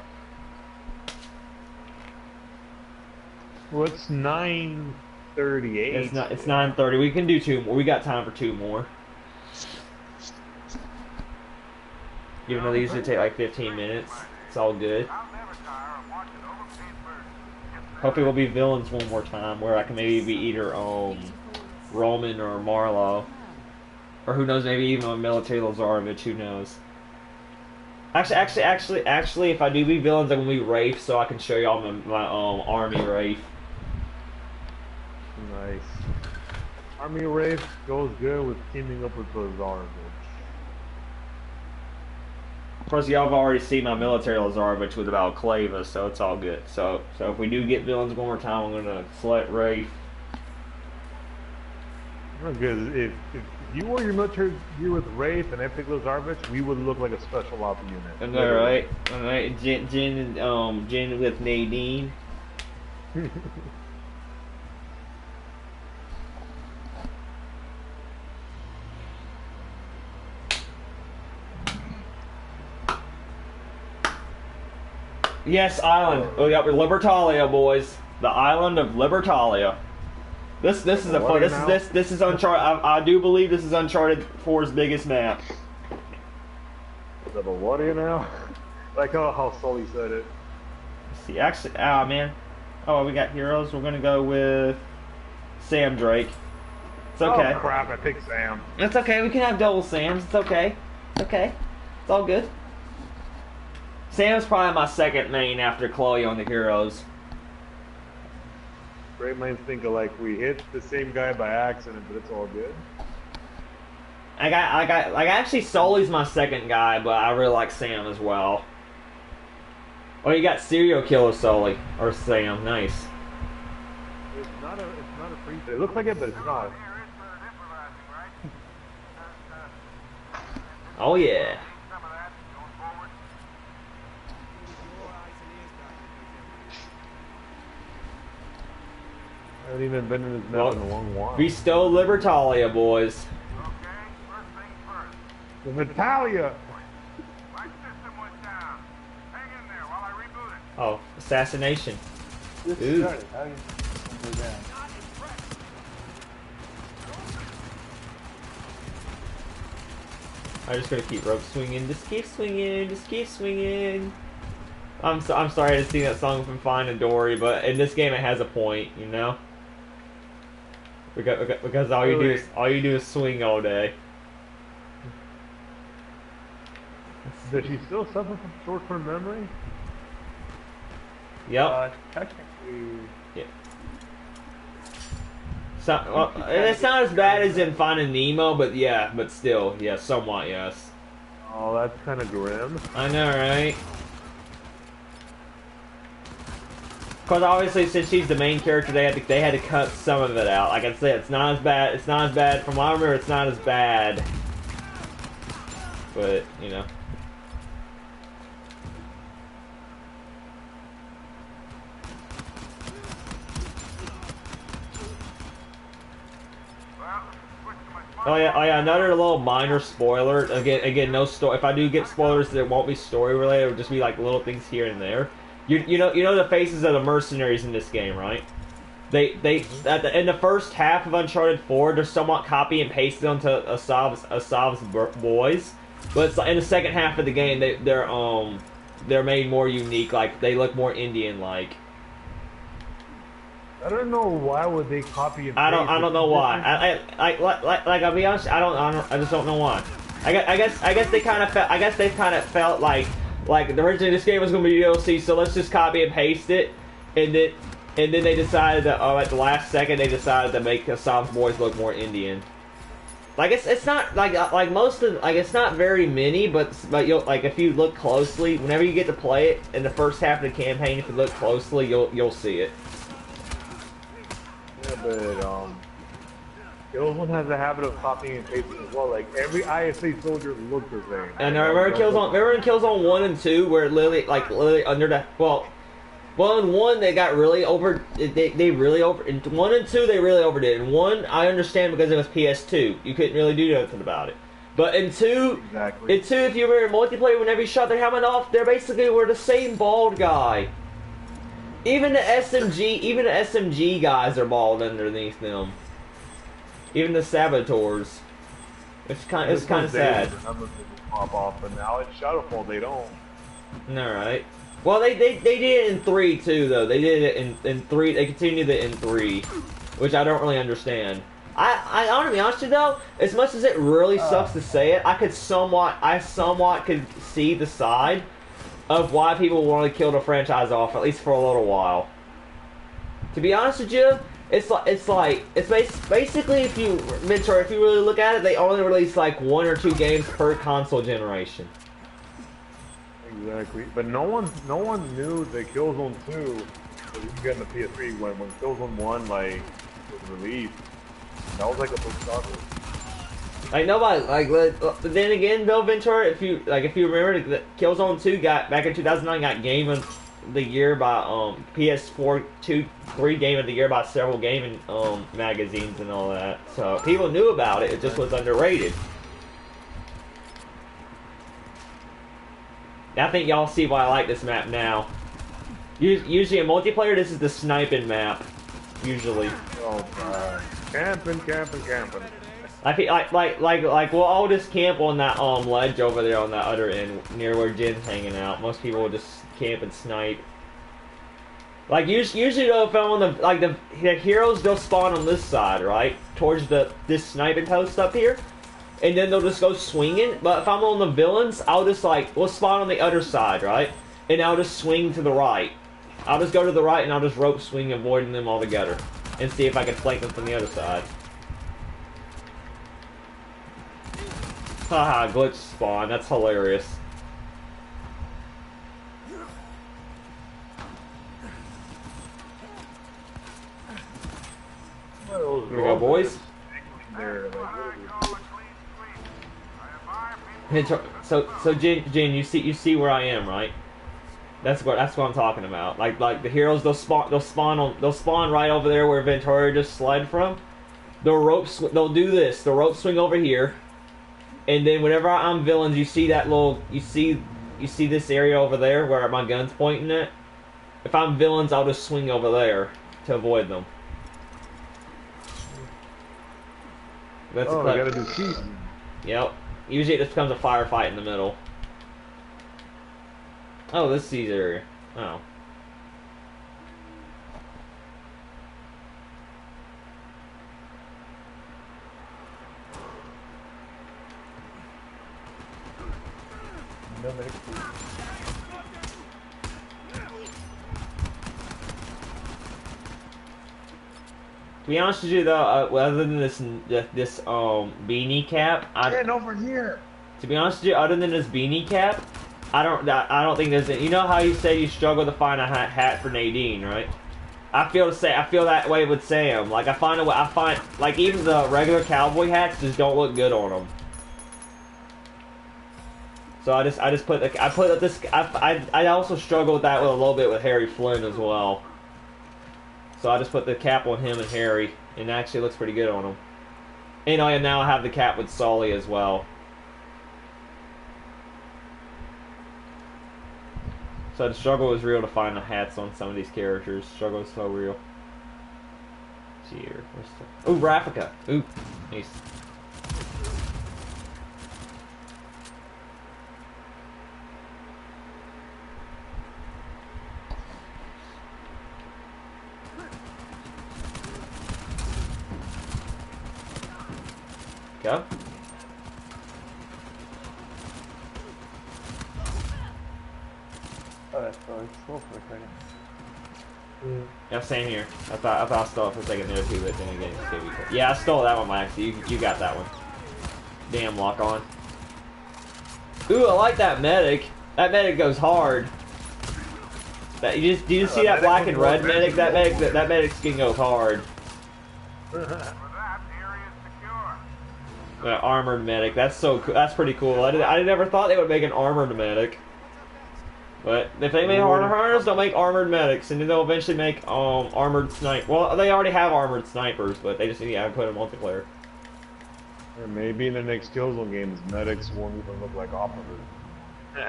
Well, it's 9:38. It's 9:30. We can do 2 more. We got time for 2 more. Even though they usually take like 15 minutes. It's all good. Hopefully we'll be villains one more time where I can maybe be either Roman or Marlowe. Or who knows, maybe even a military Lazarovich, who knows. Actually, if I do be villains, I'm gonna be Rafe, so I can show y'all my army Rafe. Nice. Army Rafe goes good with teaming up with Lazarovich. Of course, y'all have already seen my military Lazarovich with Balaclava, so it's all good. So if we do get villains one more time, I'm gonna select Rafe. Because if you wore your military gear with Wraith and Epic Lazarovich, we would look like a special ops unit. Am I right? Alright, Jen with Nadine. Yes, island. We got Libertalia, boys. The island of Libertalia. This is a fun. This is Uncharted. I do believe this is Uncharted 4's biggest map. Is that a what do you now? Like how Sully said it. Let's see, actually, man. Oh, we got heroes. We're gonna go with Sam Drake. It's okay. Oh crap! I picked Sam. It's okay. We can have double Sams. It's okay. It's okay. It's all good. Sam's probably my second main after Chloe on the heroes. Great minds think alike. We hit the same guy by accident, but it's all good. like actually Sully's my second guy, but I really like Sam as well. Oh, you got serial killer Sully or Sam. Nice. It's not a free. It looks like it, but it's not. Oh yeah. I haven't even been in this map in a long while. Bestow Libertalia, boys. The Vitalia! My system went down. Hang in there while I reboot it. Oh, assassination. Just Ooh. started. How you go down? I'm just gonna keep rope swinging. Just keep swinging. Just keep swinging. I'm sorry to sing that song from Finding Dory, but in this game it has a point, you know. Because all you do is swing all day. Does she still suffer from short-term memory? Yep. Technically, Yeah. So, well, it's not as bad as in Finding Nemo, but yeah, but still, yeah, somewhat, yes. Oh, that's kind of grim. I know, right? Because obviously, since she's the main character, they had to cut some of it out. Like I said, it's not as bad. It's not as bad. From what I remember, it's not as bad. But you know. Oh yeah. Another little minor spoiler. Again, no story. If I do get spoilers, there won't be story related. It'll just be like little things here and there. You know the faces of the mercenaries in this game, right? In the first half of Uncharted 4, they're somewhat copy and pasted onto Asav's boys, but it's like in the second half of the game, they're made more unique. Like they look more Indian-like. I don't know why would they copy and paste. I don't know why. I'll be honest. I just don't know why. I guess they kind of felt like originally this game was going to be DLC, so let's just copy and paste it, and then they decided that at the last second they decided to make Assam's boys look more Indian. Like it's not like most of it's not very many, but you'll if you look closely, whenever you get to play it in the first half of the campaign, if you look closely, you'll see it. Yeah, but Killzone has a habit of copying and pasting as well. Like every ISA soldier looks the same. And I remember in Killzone 1 and 2 where literally under the well in 1 they got really over they really over in 1 and 2 they really overdid. In 1 I understand because it was PS2. You couldn't really do nothing about it. But in 2 exactly. In 2 if you were in multiplayer, whenever you shot their helmet off, they basically were the same bald guy. Even the SMG guys are bald underneath them. Even the saboteurs. It's kind of sad. Pop off, but now in Shadowfall they don't. All right. Well, they did it in 3 too, though. They did it in 3. They continued it in 3, which I don't really understand. I honestly, honestly though, as much as it really sucks to say it, I somewhat could see the side of why people want to kill the franchise off, at least for a little while. To be honest with you, it's basically if you really look at it, they only release like 1 or 2 games per console generation. Exactly, but no one knew that Killzone 2 was getting the PS3 when Killzone 1 was released. That was like a big shocker. Like nobody but then again though, Ventura, if you remember, that Killzone 2 back in 2009 got Game of the Year by PS4 3 Game of the Year by several gaming magazines and all that. So people knew about it. It just was underrated. I think y'all see why I like this map now. Usually in multiplayer, this is the sniping map. Usually. Oh god. Camping. We'll all just camp on that ledge over there on that other end near where Jin's hanging out. Most people will just camp and snipe. Like usually though, if I'm on the heroes, they'll spawn on this side, right, towards this sniping post up here, and then they'll just go swinging. But if I'm on the villains, I'll just we'll spawn on the other side, right, and I'll just swing to the right. I'll just go to the right and I'll just rope swing, avoiding them altogether, and see if I can flank them from the other side. Haha, glitch spawn. That's hilarious. Well, Here we go, boys. There, like, So Jin, you see where I am, right? That's what I'm talking about. Like the heroes, they'll spawn right over there where Ventura just slid from. They'll do this. The rope swing over here, and then whenever I'm villains, you see that little, you see this area over there where my gun's pointing at. If I'm villains, I'll just swing over there to avoid them. That's oh, a we gotta do season. Yep. Usually it just becomes a firefight in the middle. Oh, this is easy area. Oh. No medic. To be honest with you, though, other than this beanie cap, Get over here. to be honest with you, other than this beanie cap, I don't think there's. You know how you say you struggle to find a hat for Nadine, right? I feel that way with Sam. Like I find like even the regular cowboy hats just don't look good on them. So I also struggle with that with a little bit with Harry Flynn as well. So I just put the cap on him and Harry, and it actually looks pretty good on him. And now I have the cap with Sully as well. So the struggle is real to find the hats on some of these characters. Struggle is so real. Here, ooh, Raffica. Ooh, nice. Go. Oh, that's probably slow for a second. Yeah, same here. I thought I stole it for a second there too, but then again, yeah, I stole that one, Max. You got that one. Damn, lock on. Ooh, I like that medic. That medic goes hard. That do you see that black and red medic? That medic skin goes hard. For that, area is secure. Armored medic. That's so cool. That's pretty cool. I never thought they would make an armored medic. But if they make hunters, they'll make armored medics, and then they'll eventually make armored sniper. Well, they already have armored snipers, but they just need to put in multiplayer. Or maybe in the next Killzone games, medics won't even look like operators. Stay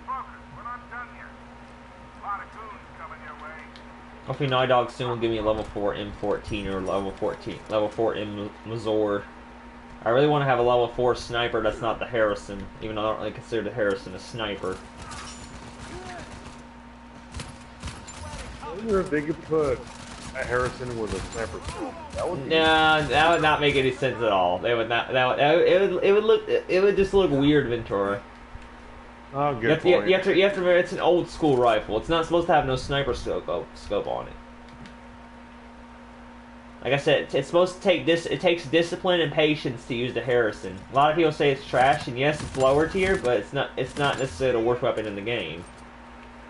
focused. We're not done yet. A lot of goons coming your way. Hopefully Naughty Dog soon will give me a level 4 M14 or level 4 M Mazor. I really want to have a level 4 sniper that's not the Harrison, even though I don't really consider the Harrison a sniper. I wonder if they could put a Harrison with a sniper scope. That would be Nah, that would not make any sense at all. They would not. It would just look weird, Ventura. Oh, You good have, point. you have to remember, it's an old school rifle. It's not supposed to have no sniper scope on it. Like I said, it's supposed to take this. It takes discipline and patience to use the Harrison. A lot of people say it's trash, and yes, it's lower tier, but it's not. It's not necessarily the worst weapon in the game.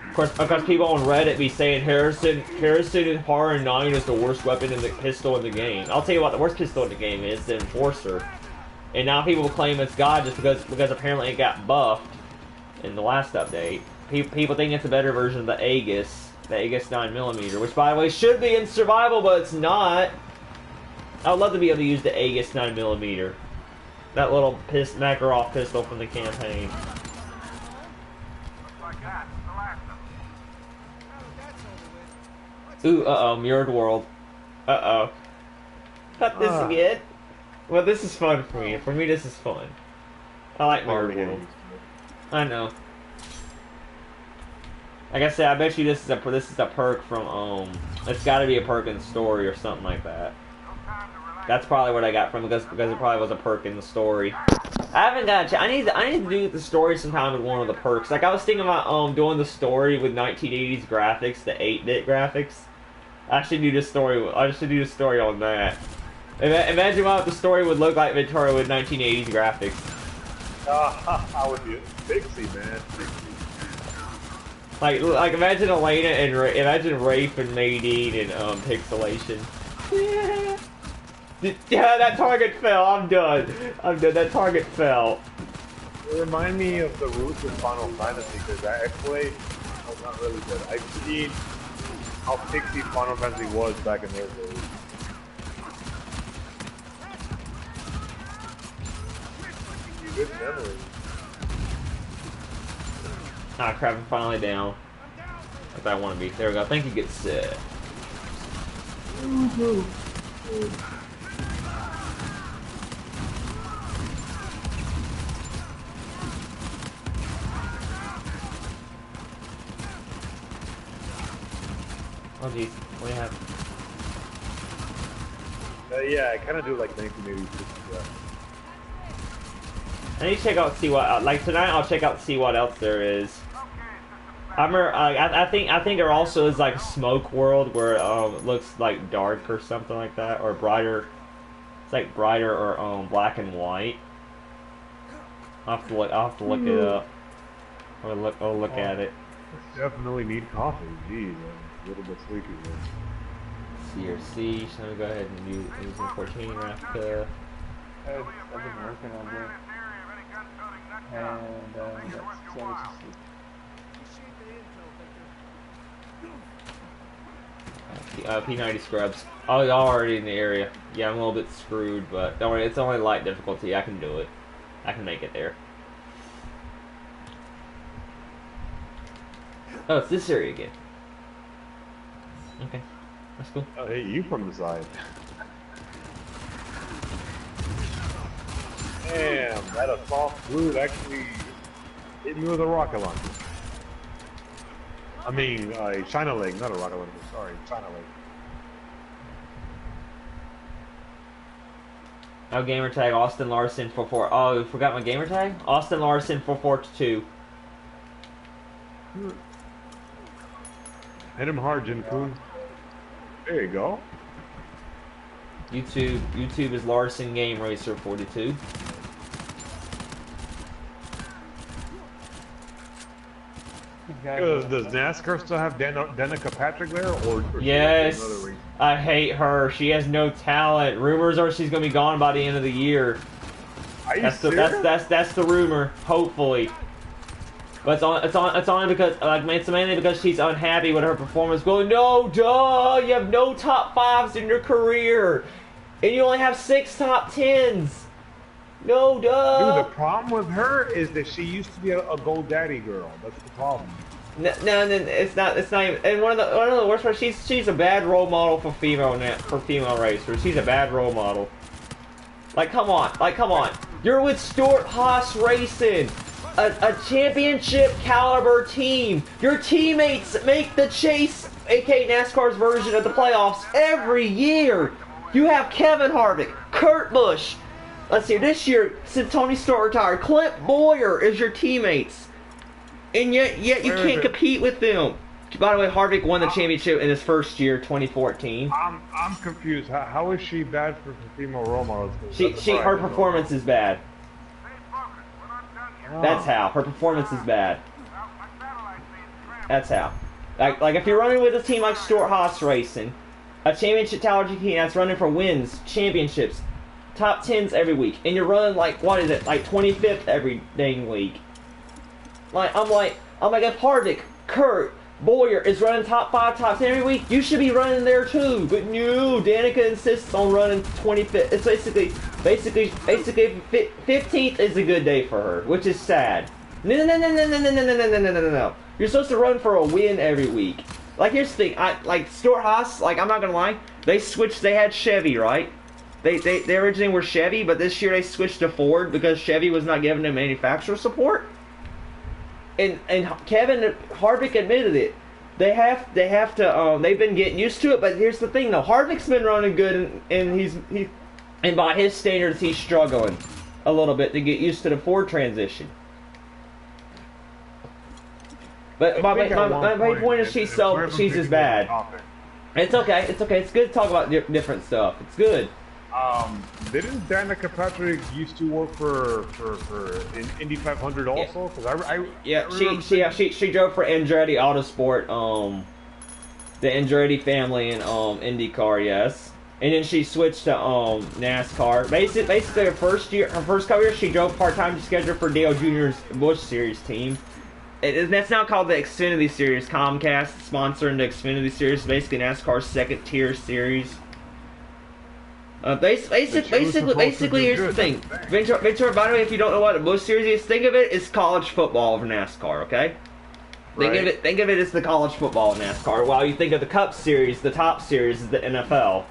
Of course, people on Reddit be saying Harrison in Horror 9 is the worst weapon in the pistol in the game. I'll tell you what, the worst pistol in the game is the Enforcer. And now people claim it's God just because apparently it got buffed in the last update. People think it's a better version of the Aegis 9mm, which by the way should be in survival, but it's not. I would love to be able to use the Aegis 9mm. That little Makarov pistol from the campaign. Looks like that's the last of them. Now that that's over with, let's Ooh, Mirrored World. Not this again. Well, this is fun for me. For me, this is fun. I like Mirrored World. I know. Like I said, I bet you this is a perk from It's got to be a perk in the story or something like that. No time to relax. That's probably what I got from because it probably was a perk in the story. I haven't got I need to do the story sometime with one of the perks. Like I was thinking about doing the story with 1980s graphics, the 8-bit graphics. I should do this story. I should do the story on that. Imagine what the story would look like, Victoria, with 1980s graphics. I would be Pixie, man. Pixie. Like imagine Elena and imagine Rafe and Nadine and Pixelation. Yeah, that target fell. I'm done. I'm done. That target fell. It remind me of the roots of Final Fantasy because I played. Well, not really good. I've seen how pixie Final Fantasy was back in those days. Good memory. Ah, crap! I'm finally down. If I want to be. There we go. I think he gets set. Oh geez, what do you have? Yeah, I kind of do like 1986. Yeah. I need to check out, see what, like tonight I'll check out, see what else there is. I think there also is like a smoke world where it looks like dark or something like that, or brighter. It's like brighter or black and white. I'll have to look it up. Or look at it. Definitely need coffee. Geez, I'm a little bit sleepy here. CRC, so I'm gonna go ahead and use the 14 Rafka. I've been working all day. And that's so P90 scrubs. Oh, y'all already in the area. Yeah, I'm a little bit screwed, but don't worry, it's only light difficulty. I can do it. I can make it there. Oh, it's this area again. Okay, that's cool. Oh, hey, you from the side. Damn, that assault fluid actually hit me with a rocket launcher. I mean, a China leg, not a rocket launcher. Sorry, China leg. Oh, gamer tag Austin Larson 44. Oh, forgot my gamer tag. Austin Larson 442. Hit him hard, Jin Kun. There you go. YouTube is Larson Game Racer 42. Does NASCAR still have Danica Patrick there, or Yes, another reason? I hate her. She has no talent. Rumors are she's gonna be gone by the end of the year. Are you That's serious? that's the rumor. Hopefully, but it's only because it's mainly because she's unhappy with her performance. Going, no, duh, you have no top 5s in your career, and you only have 6 top 10s. No, duh. Dude, the problem with her is that she used to be a GoDaddy girl. That's the problem. No, it's not. It's not even. And one of the worst parts, she's a bad role model for female racers. She's a bad role model. Like, come on. You're with Stuart Haas Racing, a championship caliber team. Your teammates make the chase, aka NASCAR's version of the playoffs, every year. You have Kevin Harvick, Kurt Busch. Let's see, this year, since Tony Stewart retired, Clint Boyer is your teammates. And yet you can't compete with them. By the way, Harvick won the championship in his first year, 2014. I'm confused. How is she bad for female role models? Her performance is bad. That's how. Her performance is bad. That's how. Like if you're running with a team like Stuart Haas Racing, a championship technology team that's running for wins, championships, top 10s every week, and you're running like 25th every dang week. I'm like if Harvick, Kurt, Boyer is running top 5, top 10 every week, you should be running there too. But no, Danica insists on running 25th. It's basically 15th is a good day for her, which is sad. No. You're supposed to run for a win every week. Like, here's the thing. Like Stuart Haas, like, I'm not gonna lie, they had Chevy, right? They originally were Chevy, but this year they switched to Ford because Chevy was not giving them manufacturer support. And Kevin Harvick admitted it. They have to they've been getting used to it, but here's the thing though. Harvick's been running good and by his standards he's struggling a little bit to get used to the Ford transition. But my point is she's as bad. It's okay. It's good to talk about different stuff. It's good. Didn't Danica Patrick used to work for Indy 500 also? Because I remember she drove for Andretti Autosport, the Andretti family in IndyCar, yes. And then she switched to NASCAR. Basically, her first couple years, she drove part-time schedule for Dale Jr.'s Busch Series team. That's now called the Xfinity Series. Comcast sponsoring the Xfinity Series, basically NASCAR's second-tier series. Basically, here's the thing. Ventura, by the way, if you don't know what a Busch Series is, think of it as college football of NASCAR, okay? Right. Think of it as the college football of NASCAR, while you think of the Cup Series, the top series is the NFL.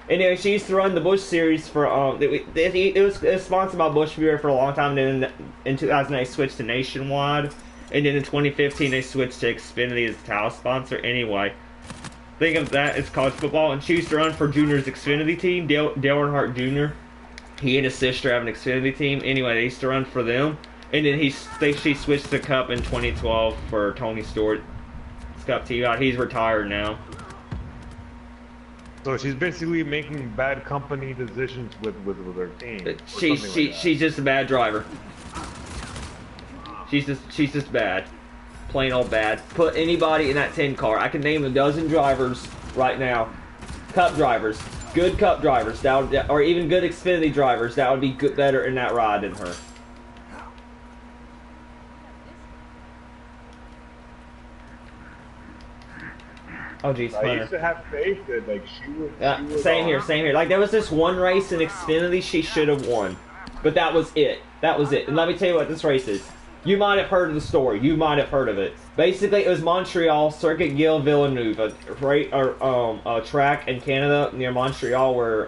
Anyway, she used to run the Busch Series for, it was sponsored by Busch Beer for a long time, and then in 2008 they switched to Nationwide, and then in 2015 they switched to Xfinity as the title sponsor. Anyway, think of that as college football, and she used to run for Junior's Xfinity team, Dale Earnhardt Jr. He and his sister have an Xfinity team. Anyway, they used to run for them, and then she switched to Cup in 2012 for Tony Stewart's Cup team. He's retired now. So she's basically making bad company decisions with her team. She's just a bad driver. She's just bad, plain old bad. Put anybody in that 10 car. I can name a dozen drivers right now, Cup drivers, good Cup drivers, or even good Xfinity drivers that would be better in that ride than her. Oh geez, I used to have faith that like she would. Same here. Like there was this one race in Xfinity she should have won, but that was it. And let me tell you what this race is. You might have heard of the story. You might have heard of it. Basically, it was Montreal, Circuit Gilles Villeneuve, a track in Canada near Montreal where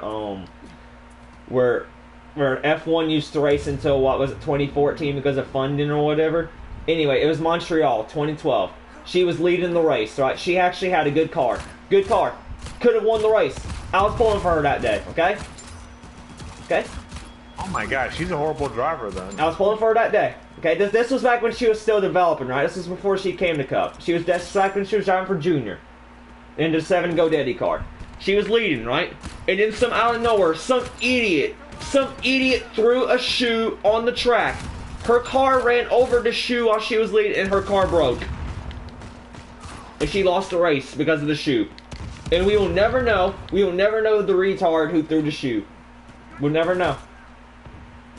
F1 used to race until, what was it, 2014 because of funding or whatever. Anyway, it was Montreal, 2012. She was leading the race, right? She actually had a good car. Good car. Could have won the race. I was pulling for her that day, okay? Okay? Oh my god, she's a horrible driver then. I was pulling for her that day. Okay, this was back when she was still developing, right? This was before she came to Cup. That's back when she was driving for Junior. In the 7 Go Daddy car. She was leading, right? And then out of nowhere, some idiot threw a shoe on the track. Her car ran over the shoe while she was leading and her car broke. And she lost the race because of the shoe. And we will never know the retard who threw the shoe. We'll never know.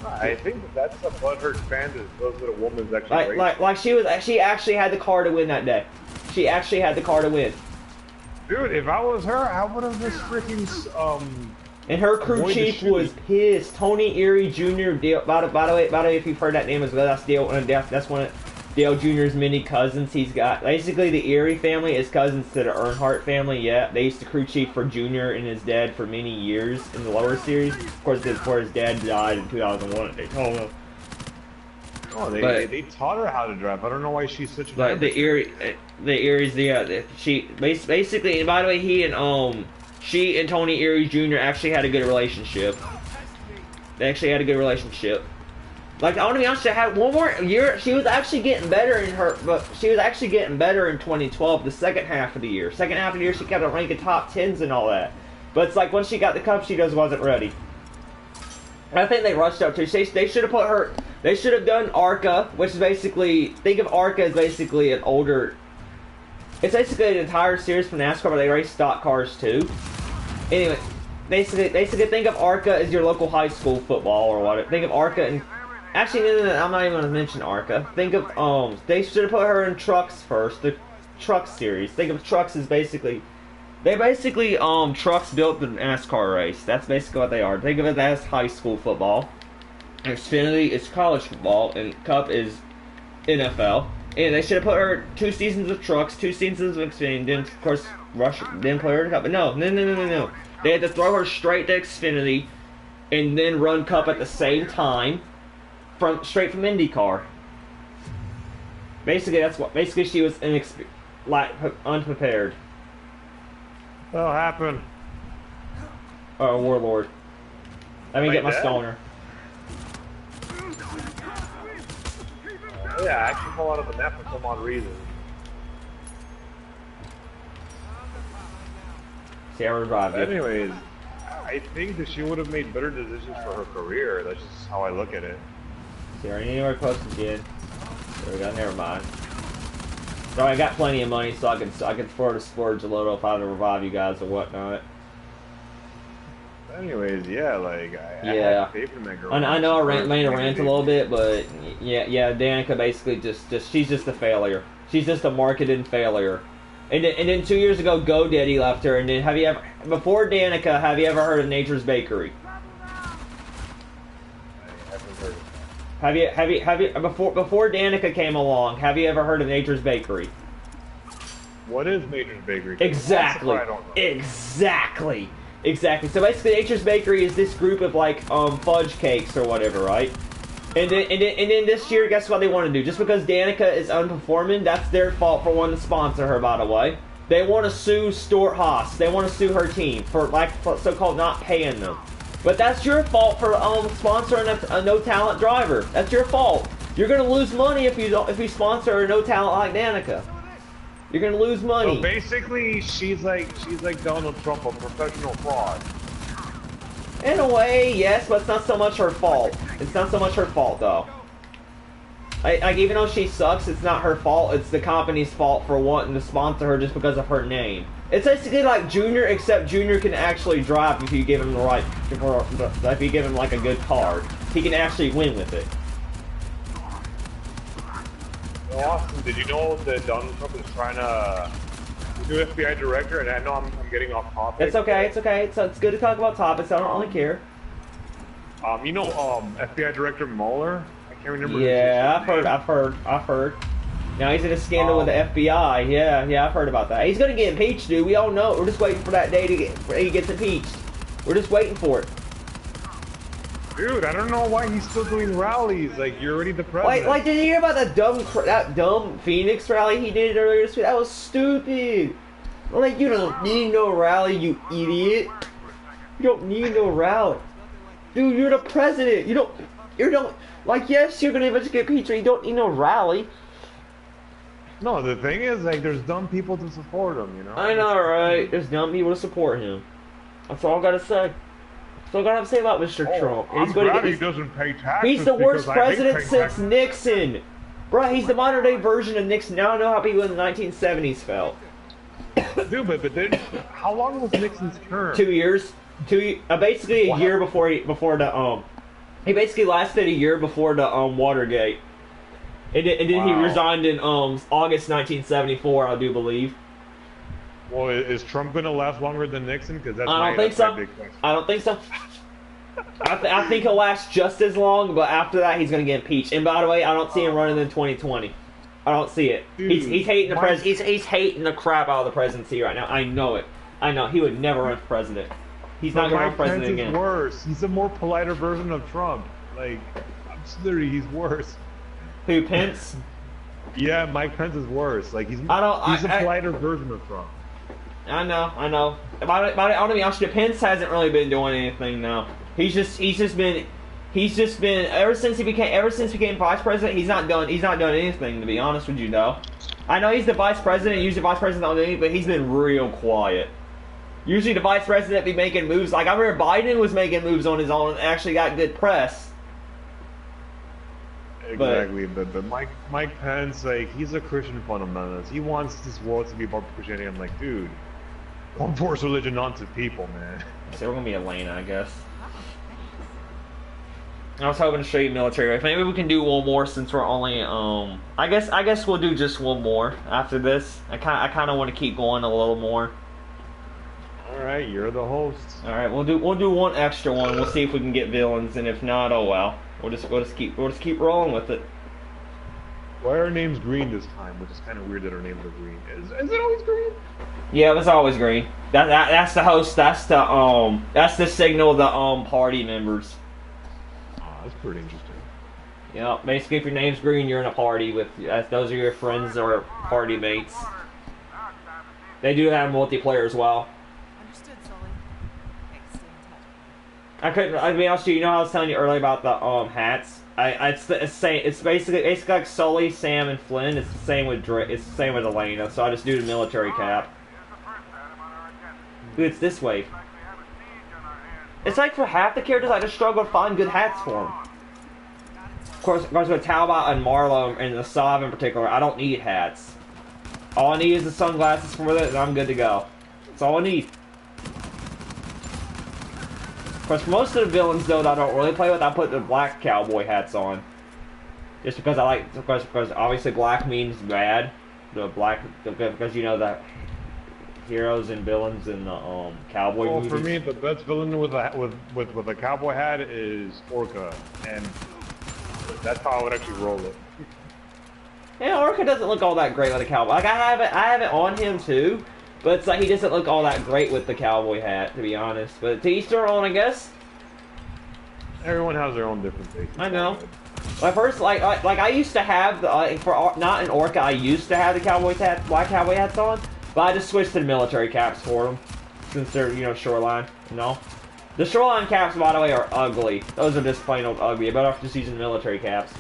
I think that's a butthurt fan that goes to the woman's actually she actually had the car to win that day. She actually had the car to win. Dude, if I was her, I would have just freaking And her crew chief was pissed. Tony Erie Jr. By the way, if you've heard that name as well, that's one of Dale Jr.'s many cousins. He's got basically the Erie family is cousins to the Earnhardt family. Yeah, they used to crew chief for Jr. and his dad for many years in the lower series. Of course, before his dad died in 2001 at Daytona. Oh, they taught her how to drive. I don't know why she's such a. But the Erie's she basically. And by the way, she and Tony Erie Jr. actually had a good relationship. They actually had a good relationship. Like, I want to be honest, she had one more year. She was actually getting better in 2012, the second half of the year. Second half of the year, she kept ranking top 10s and all that. But it's like, once she got the Cup, she just wasn't ready. And I think they rushed up too. They should have put her, they should have done ARCA, which is basically, think of ARCA as basically an older, it's basically an entire series from NASCAR, but they race stock cars too. Anyway, basically think of ARCA as your local high school football or whatever. Think of ARCA and, actually, no, I'm not even going to mention ARCA. Think of, they should have put her in Trucks first, the Trucks series. Think of Trucks as basically, Trucks built the NASCAR race. That's basically what they are. Think of it as high school football. Xfinity is college football, and Cup is NFL. And they should have put her 2 seasons of Trucks, 2 seasons of Xfinity, and then, of course, then put her in Cup. But no. They had to throw her straight to Xfinity, and then run Cup at the same time. Straight from IndyCar. Basically she was unprepared. That'll happen. Warlord. Let me get my stoner. Yeah, I actually fell out of the map for some odd reason. See, I revived it. Anyways, I think that she would have made better decisions for her career. That's just how I look at it. See, I need to repost again. There we go. Never mind. So I got plenty of money, so I can afford to splurge a little if I had to revive you guys or whatnot. Anyways, yeah, like I Yeah. had faith in that girl. I know I made a rant a little bit, but yeah, Danica basically she's just a failure. She's just a marketing failure. And then 2 years ago, GoDaddy left her. And then before Danica, have you ever heard of Nature's Bakery? Have you before Danica came along? Have you ever heard of Nature's Bakery? What is Nature's Bakery? Exactly. I don't know. Exactly. So basically, Nature's Bakery is this group of like fudge cakes or whatever, right? And then this year, guess what they want to do? Just because Danica is unperforming, that's their fault for wanting to sponsor her. By the way, they want to sue Stuart Haas. They want to sue her team for so-called not paying them. But that's your fault for sponsoring a no talent driver. That's your fault. You're gonna lose money if you sponsor a no talent like Danica. You're gonna lose money. So basically, she's like Donald Trump, a professional fraud. In a way, yes, but it's not so much her fault. It's not so much her fault, though. Like, even though she sucks, it's not her fault. It's the company's fault for wanting to sponsor her just because of her name. It's basically like Junior, except Junior can actually drive if you give him the right, if you give him like a good card. He can actually win with it. Austin, did you know that Donald Trump is trying to new FBI director? And I know I'm getting off topic. It's okay. It's good to talk about topics. I don't really care. You know, FBI Director Mueller. I can't remember. Yeah, I've heard. Now he's in a scandal with the FBI. Yeah, I've heard about that. He's gonna get impeached, dude. We all know it. We're just waiting for that day he gets impeached. We're just waiting for it. Dude, I don't know why he's still doing rallies. Like, you're already the president. Like, did you hear about that dumb Phoenix rally he did earlier this week? That was stupid. Like, you don't need no rally, you idiot. You don't need no rally. Dude, you're the president. You don't, like, yes, you're gonna eventually get impeached, but you don't need no rally. No, the thing is, like, there's dumb people to support him, you know? I know, right? There's dumb people to support him. That's all I gotta say. That's all I gotta say about Mr. Trump. I'm glad he doesn't pay taxes. He's the worst president since taxes. Nixon. Bro, he's the modern day version of Nixon. Now I know how people in the 1970s felt. Dude, but then, how long was Nixon's term? 2 years. Basically a year before the he basically lasted a year before the Watergate. And then he resigned in August 1974, I do believe. Well, is Trump gonna last longer than Nixon? Because that's I don't think so. I don't think so. I think he'll last just as long, but after that he's gonna get impeached. And by the way, I don't see him running in 2020. I don't see it. Dude, he's hating the he's hating the crap out of the presidency right now. I know it. I know he would never run for president. He's not gonna run for president again. Is worse. He's a more politer version of Trump. Like, absolutely, he's worse. Who, Pence? Yeah, Mike Pence is worse. Like, he's a politer version of Trump. I know. About it, I want to be honest with you, Pence hasn't really been doing anything now. He's just been ever since he became vice president. He's not done anything, to be honest with you, though. I know he's the vice president. Usually, the vice president don't do anything, but he's been real quiet. Usually, the vice president be making moves. Like, I remember Biden was making moves on his own and actually got good press. Exactly, but Mike Pence, like, he's a Christian fundamentalist. He wants this world to be about Christianity. I'm like, dude, don't force religion onto people, man. So we're gonna be Elena, I guess. I was hoping to show you military life. Maybe we can do one more since we're only I guess we'll do just one more after this. I kind of want to keep going a little more. All right, you're the host. All right, we'll do one extra one. We'll see if we can get villains, and if not, oh well. We'll just keep rolling with it. Why are our names green this time? Which is kind of weird that our names are green. Is it always green? Yeah, it was always green. That's the host. That's the signal of the party members. Oh, that's pretty interesting. Yeah, basically, if your name's green, you're in a party with. Those are your friends or party mates. They do have multiplayer as well. Understood, Sully. Thanks, stay in touch. I couldn't. I'll be honest with you. You know how I was telling you earlier about the hats. It's basically like Sully, Sam, and Flynn. It's the same with It's the same with Elena. So I just do the military cap. Dude, it's this way. it's like for half the characters, I just struggle to find good hats for them. Of course, with Talbot and Marlowe and the Sav in particular, I don't need hats. All I need is the sunglasses for it, and I'm good to go. That's all I need. Of course, for most of the villains, though, that I don't really play with, I put the black cowboy hats on. Just because I like, because obviously black means bad. Because you know that heroes and villains in the cowboy movies. For me, the best villain with a cowboy hat is Orca, and that's how I would actually roll it. Yeah, Orca doesn't look all that great with a cowboy. Like I have it on him too, but it's like he doesn't look all that great with the cowboy hat, to be honest. But to each their own, I guess. Everyone has their own different tastes. I know. Like first, like I used to have the for not an Orca, I used to have the black cowboy hats on, but I just switched to the military caps for them, since they're shoreline. The shoreline caps, by the way, are ugly. Those are just plain old ugly. You're better off just using military caps.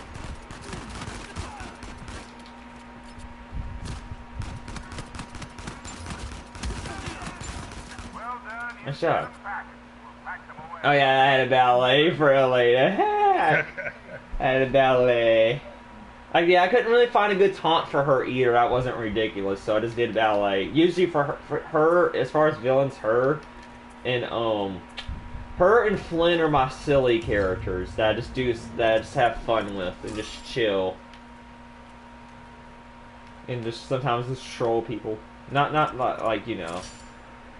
Nice job. Oh yeah, I had a ballet for a later. I had a ballet. Like, yeah, I couldn't really find a good taunt for her either. That wasn't ridiculous, so I just did ballet. Usually for her, as far as villains, her and Flynn are my silly characters that I just have fun with and just chill. And just sometimes just troll people. Not like,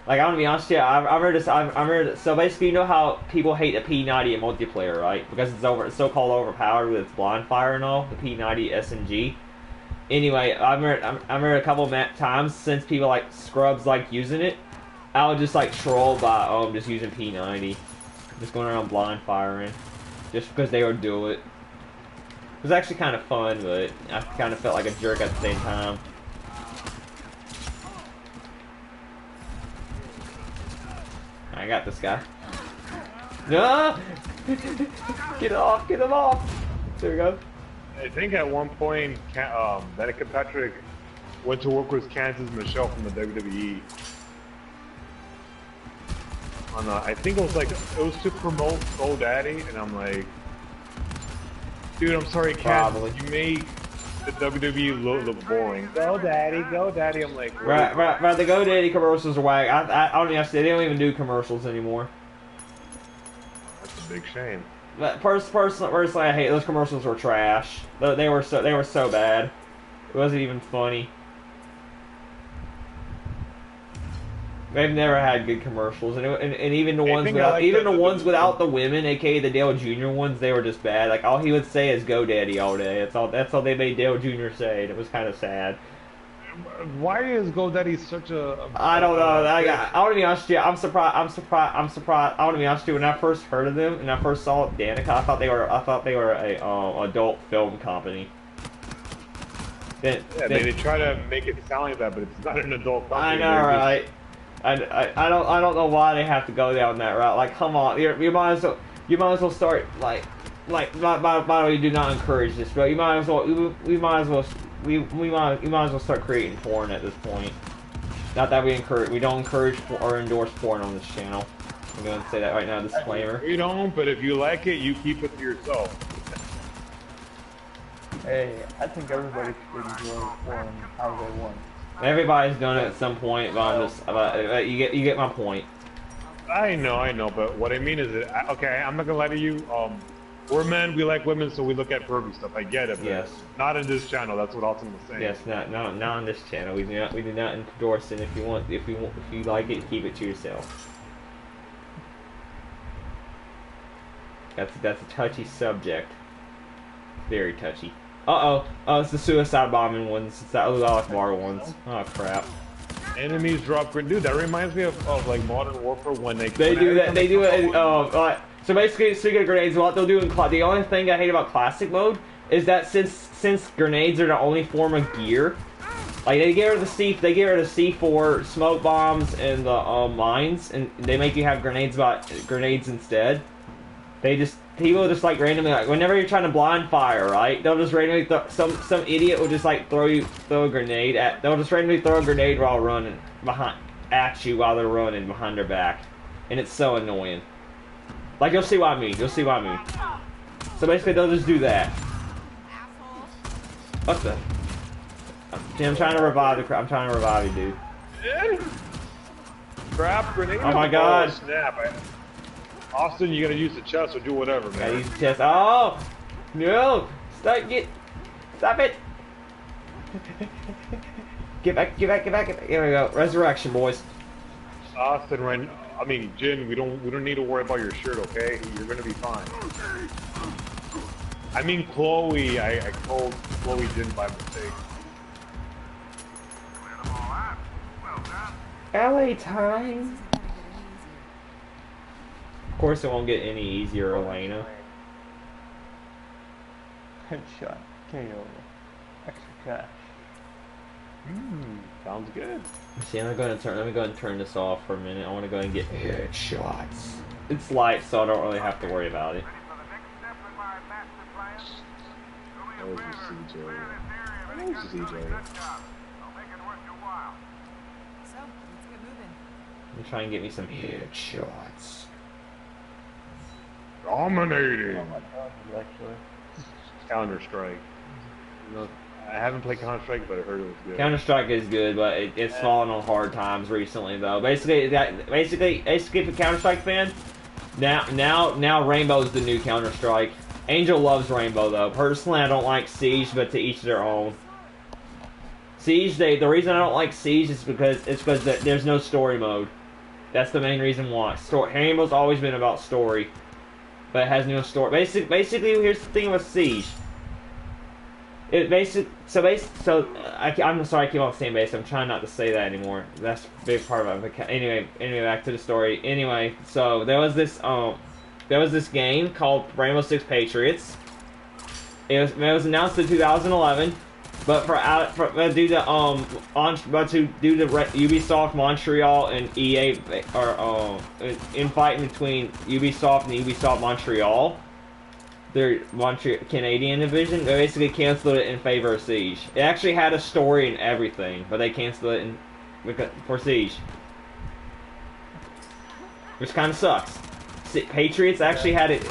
Like, I'm gonna be honest with you, I remember so basically, you know how people hate the P90 in multiplayer, right? Because it's so-called overpowered with its blind fire and all, the P90 SMG. Anyway, I remember a couple of times since people like scrubs like using it, I would just like troll by just using P90. Just going around blind firing. Just because they would do it. It was actually kind of fun, but I kind of felt like a jerk at the same time. I got this guy. No! Get off! Get him off! There we go. I think at one point, Danica Patrick went to work with Kansas Michelle from the WWE. I think it was to promote GoDaddy, and I'm like, dude, I'm sorry, Kansas, you made the WWE look boring. GoDaddy. I'm like, right. The GoDaddy commercials are whack. I don't even. They don't even do commercials anymore. That's a big shame. But personally, I hate those commercials. Were trash. They were so bad. It wasn't even funny. They've never had good commercials, and even the ones without the women, aka the Dale Jr. ones, they were just bad. Like all he would say is GoDaddy all day. That's all they made Dale Jr. say, and it was kind of sad. Why is GoDaddy such a? I don't know. I want to be honest with you. I'm surprised. I want to be honest with you. When I first heard of them and I first saw Danica, I thought they were a adult film company. They try to make it sound like that, but it's not an adult company. I know, right? I don't know why they have to go down that route. Like, come on, you might as well start like by the way, you do not encourage this, but you might as well we might as well start creating porn at this point. Not that we don't encourage or endorse porn on this channel. I'm going to say that right now, disclaimer. We don't, but if you like it, you keep it to yourself. Hey, I think everybody should enjoy porn how they want. Everybody's done it at some point, but I'm just you get my point. I know, but what I mean is that okay, I'm not gonna lie to you. We're men, we like women, so we look at pervy stuff. I get it, but yes. Not in this channel. That's what Alton was saying. Yes, not on this channel. We do not endorse it. If you like it, keep it to yourself. That's a touchy subject. Very touchy. Oh, it's the suicide bombing ones. It's the Ozark bar ones. Oh crap. Enemies drop grenade. Dude, that reminds me of like Modern Warfare when they do that. They do it. So basically, speaking of grenades, what they'll do in the only thing I hate about classic mode is that since grenades are the only form of gear, like they get rid of the C4 smoke bombs and the mines, and they make you have grenades instead. People just like randomly, like whenever you're trying to blind fire, right? They'll just randomly some idiot will just like throw a grenade at. They'll just randomly throw a grenade while running at you while they're running behind their back, and it's so annoying. Like, you'll see what I mean. You'll see what I mean. So basically, they'll just do that. Asshole. What the? Dude, I'm trying to revive the crap. I'm trying to revive you, dude. Crap, grenade. Oh my god. Snap. Austin, you gotta use the chest or do whatever, I man. use the chest. Oh! No! Stop it! Stop it! Get back, get back, get back, get back. Here we go. Resurrection, boys. Austin, right? I mean, Jin, we don't need to worry about your shirt, okay? You're gonna be fine. I mean, Chloe. I called Chloe Jin by mistake. LA time. Of course, it won't get any easier, Elena. Headshot. KO. Extra cash. Sounds good. See, let me go ahead and turn this off for a minute. I want to go ahead and get headshots. It's light, so I don't really have to worry about it. Where's the CJ? Where's the CJ? So, let's get moving. Let me try and get me some headshots. Dominating. Oh my god, actually. Counter Strike. I haven't played Counter Strike, but I heard it was good. Counter Strike is good, but it's fallen on hard times recently, though. Basically, for Counter Strike fan, now Rainbow's the new Counter Strike. Angel loves Rainbow, though. Personally, I don't like Siege, but to each their own. Siege, the reason I don't like Siege is because there's no story mode. That's the main reason why. Rainbow's always been about story, but it has no story. Basically, here's the thing with Siege. I'm sorry I keep on saying base. I'm trying not to say that anymore. That's a big part of it. Anyway, back to the story. Anyway, so there was this game called Rainbow Six Patriots. It was announced in 2011, but due to Ubisoft Montreal and EA infighting between Ubisoft and Ubisoft Montreal, their Canadian division, they basically canceled it in favor of Siege. It actually had a story and everything, but they canceled it for Siege, which kind of sucks. Patriots actually had it.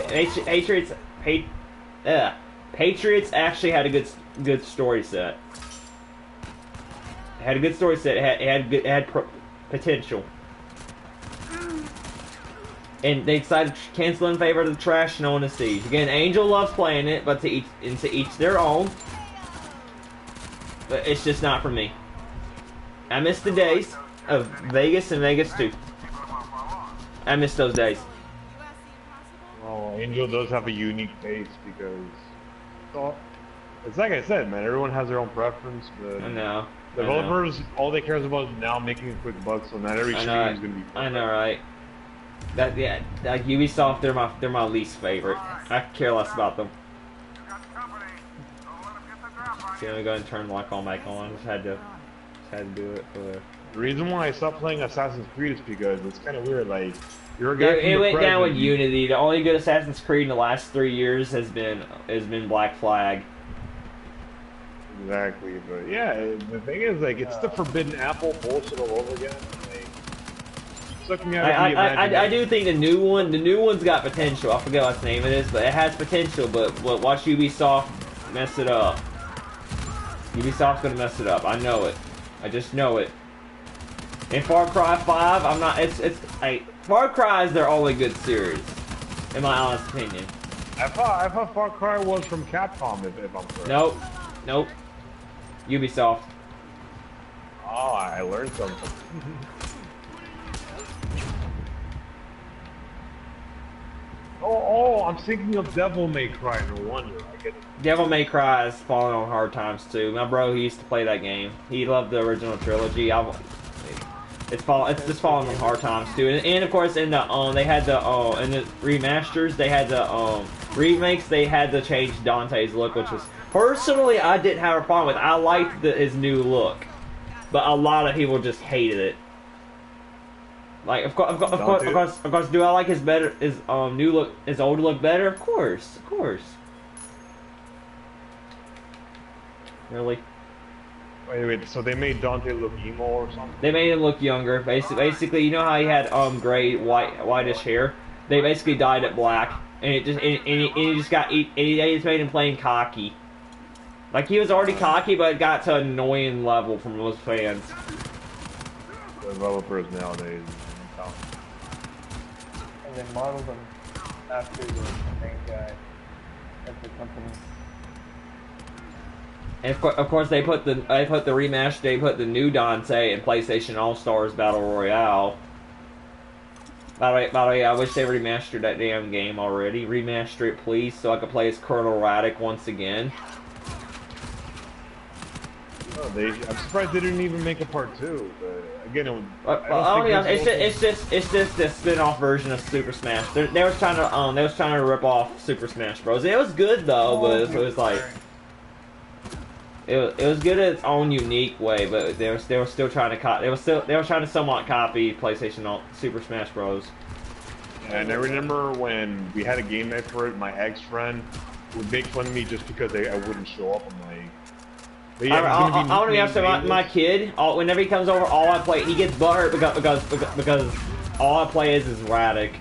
Patriots actually had a good story set. It had a good story set. It had potential. And they decided to cancel in favor of the trash known as Siege. Again, Angel loves playing it, but to each their own. But it's just not for me. I miss the days of Vegas and Vegas 2. I miss those days. Well, Angel does have a unique taste because it's like I said, man. Everyone has their own preference, but I know. Developers, all they care about is now making a quick buck, so not every stream is gonna be. I know, right? Like Ubisoft, they're my least favorite. I care less about them. See, let me go ahead and turn lock on back on. Just had to do it for the. The reason why I stopped playing Assassin's Creed is because it's kind of weird. Like you're a guy. It went down with Unity. The only good Assassin's Creed in the last 3 years has been Black Flag. Exactly, but yeah, the thing is, like, it's the forbidden apple bullshit all over again. I do think the new one's got potential. I forget what name it is, but it has potential. But watch Ubisoft mess it up. Ubisoft's gonna mess it up. I know it. I just know it. In Far Cry 5, I'm not. Far Cry is their only good series, in my honest opinion. I thought Far Cry was from Capcom, if I'm correct. Nope. Ubisoft. Oh, I learned something. Oh, I'm thinking of Devil May Cry, no wonder. I get it. Devil May Cry has fallen on hard times too. My bro, he used to play that game. He loved the original trilogy. It's just fallen on hard times too. And of course, in the they had the in the remasters, they had the remakes. They had to change Dante's look, which was personally I didn't have a problem with. I liked his new look, but a lot of people just hated it. Like, of course, do I like his new look, his old look better? Of course. Really? Wait, so they made Dante look emo or something? They made him look younger. Basically, you know how he had gray, whitish hair. They basically dyed it black, and it just got it just made him playing cocky. Like he was already cocky, but it got to an annoying level from most fans. Developers nowadays. And they model them after the main guy at the company. And of course, they put the rematch. They put the new Dante in PlayStation All Stars Battle Royale. By the way, I wish they remastered that damn game already. Remaster it, please, so I could play as Colonel Raddick once again. Oh, I'm surprised they didn't even make a part 2. But again, it's just the spin-off version of Super Smash. They was trying to rip off Super Smash Bros. It was good though, but it was like. It was good in its own unique way, but they were still trying to they were trying to somewhat copy PlayStation Super Smash Bros. And I remember when we had a game night for it, my ex-friend would make fun of me just because I wouldn't show up. I'm like, but yeah, I want to be honest, my kid, whenever he comes over, all I play, he gets butthurt because all I play is Raddick.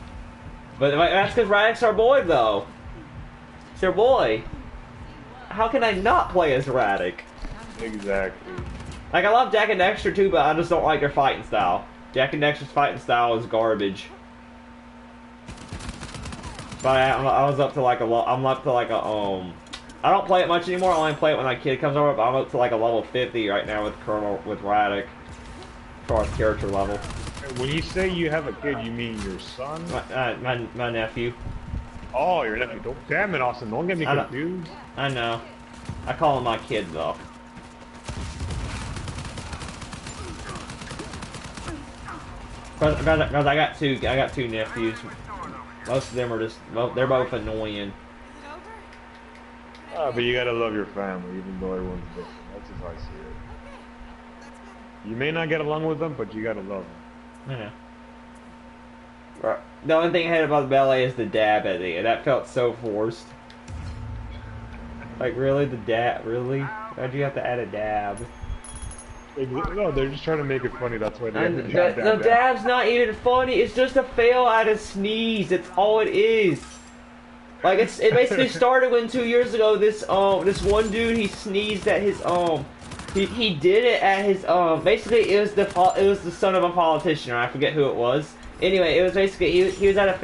But that's because Raddick's our boy, though. It's our boy. How can I not play as Raddick? Exactly. Like, I love Jack and Dexter too, but I just don't like their fighting style. Jack and Dexter's fighting style is garbage. But I was up to like I'm up to like a I don't play it much anymore. I only play it when my kid comes over. But I'm up to like a level 50 right now with Raddick, as far as character level. When you say you have a kid, you mean your son? My nephew. Oh, your nephew. Damn it, Austin. Don't get me confused. I know. I call him my kid though. Cause I got two nephews. Most of them are just, they're both annoying. Oh, but you gotta love your family, even though everyone's different. That's just how I see it. You may not get along with them, but you gotta love them. Yeah. The only thing I hate about the ballet is the dab at the end. That felt so forced. Like, really? The dab? Really? Why'd you have to add a dab? No, they're just trying to make it funny. That's why they the dab's not even funny. It's just a fail out of sneeze. That's all it is. Like it basically started when 2 years ago this one dude, he sneezed at his he did it at his basically it was the son of a politician, or I forget who it was. Anyway, it was basically he was at a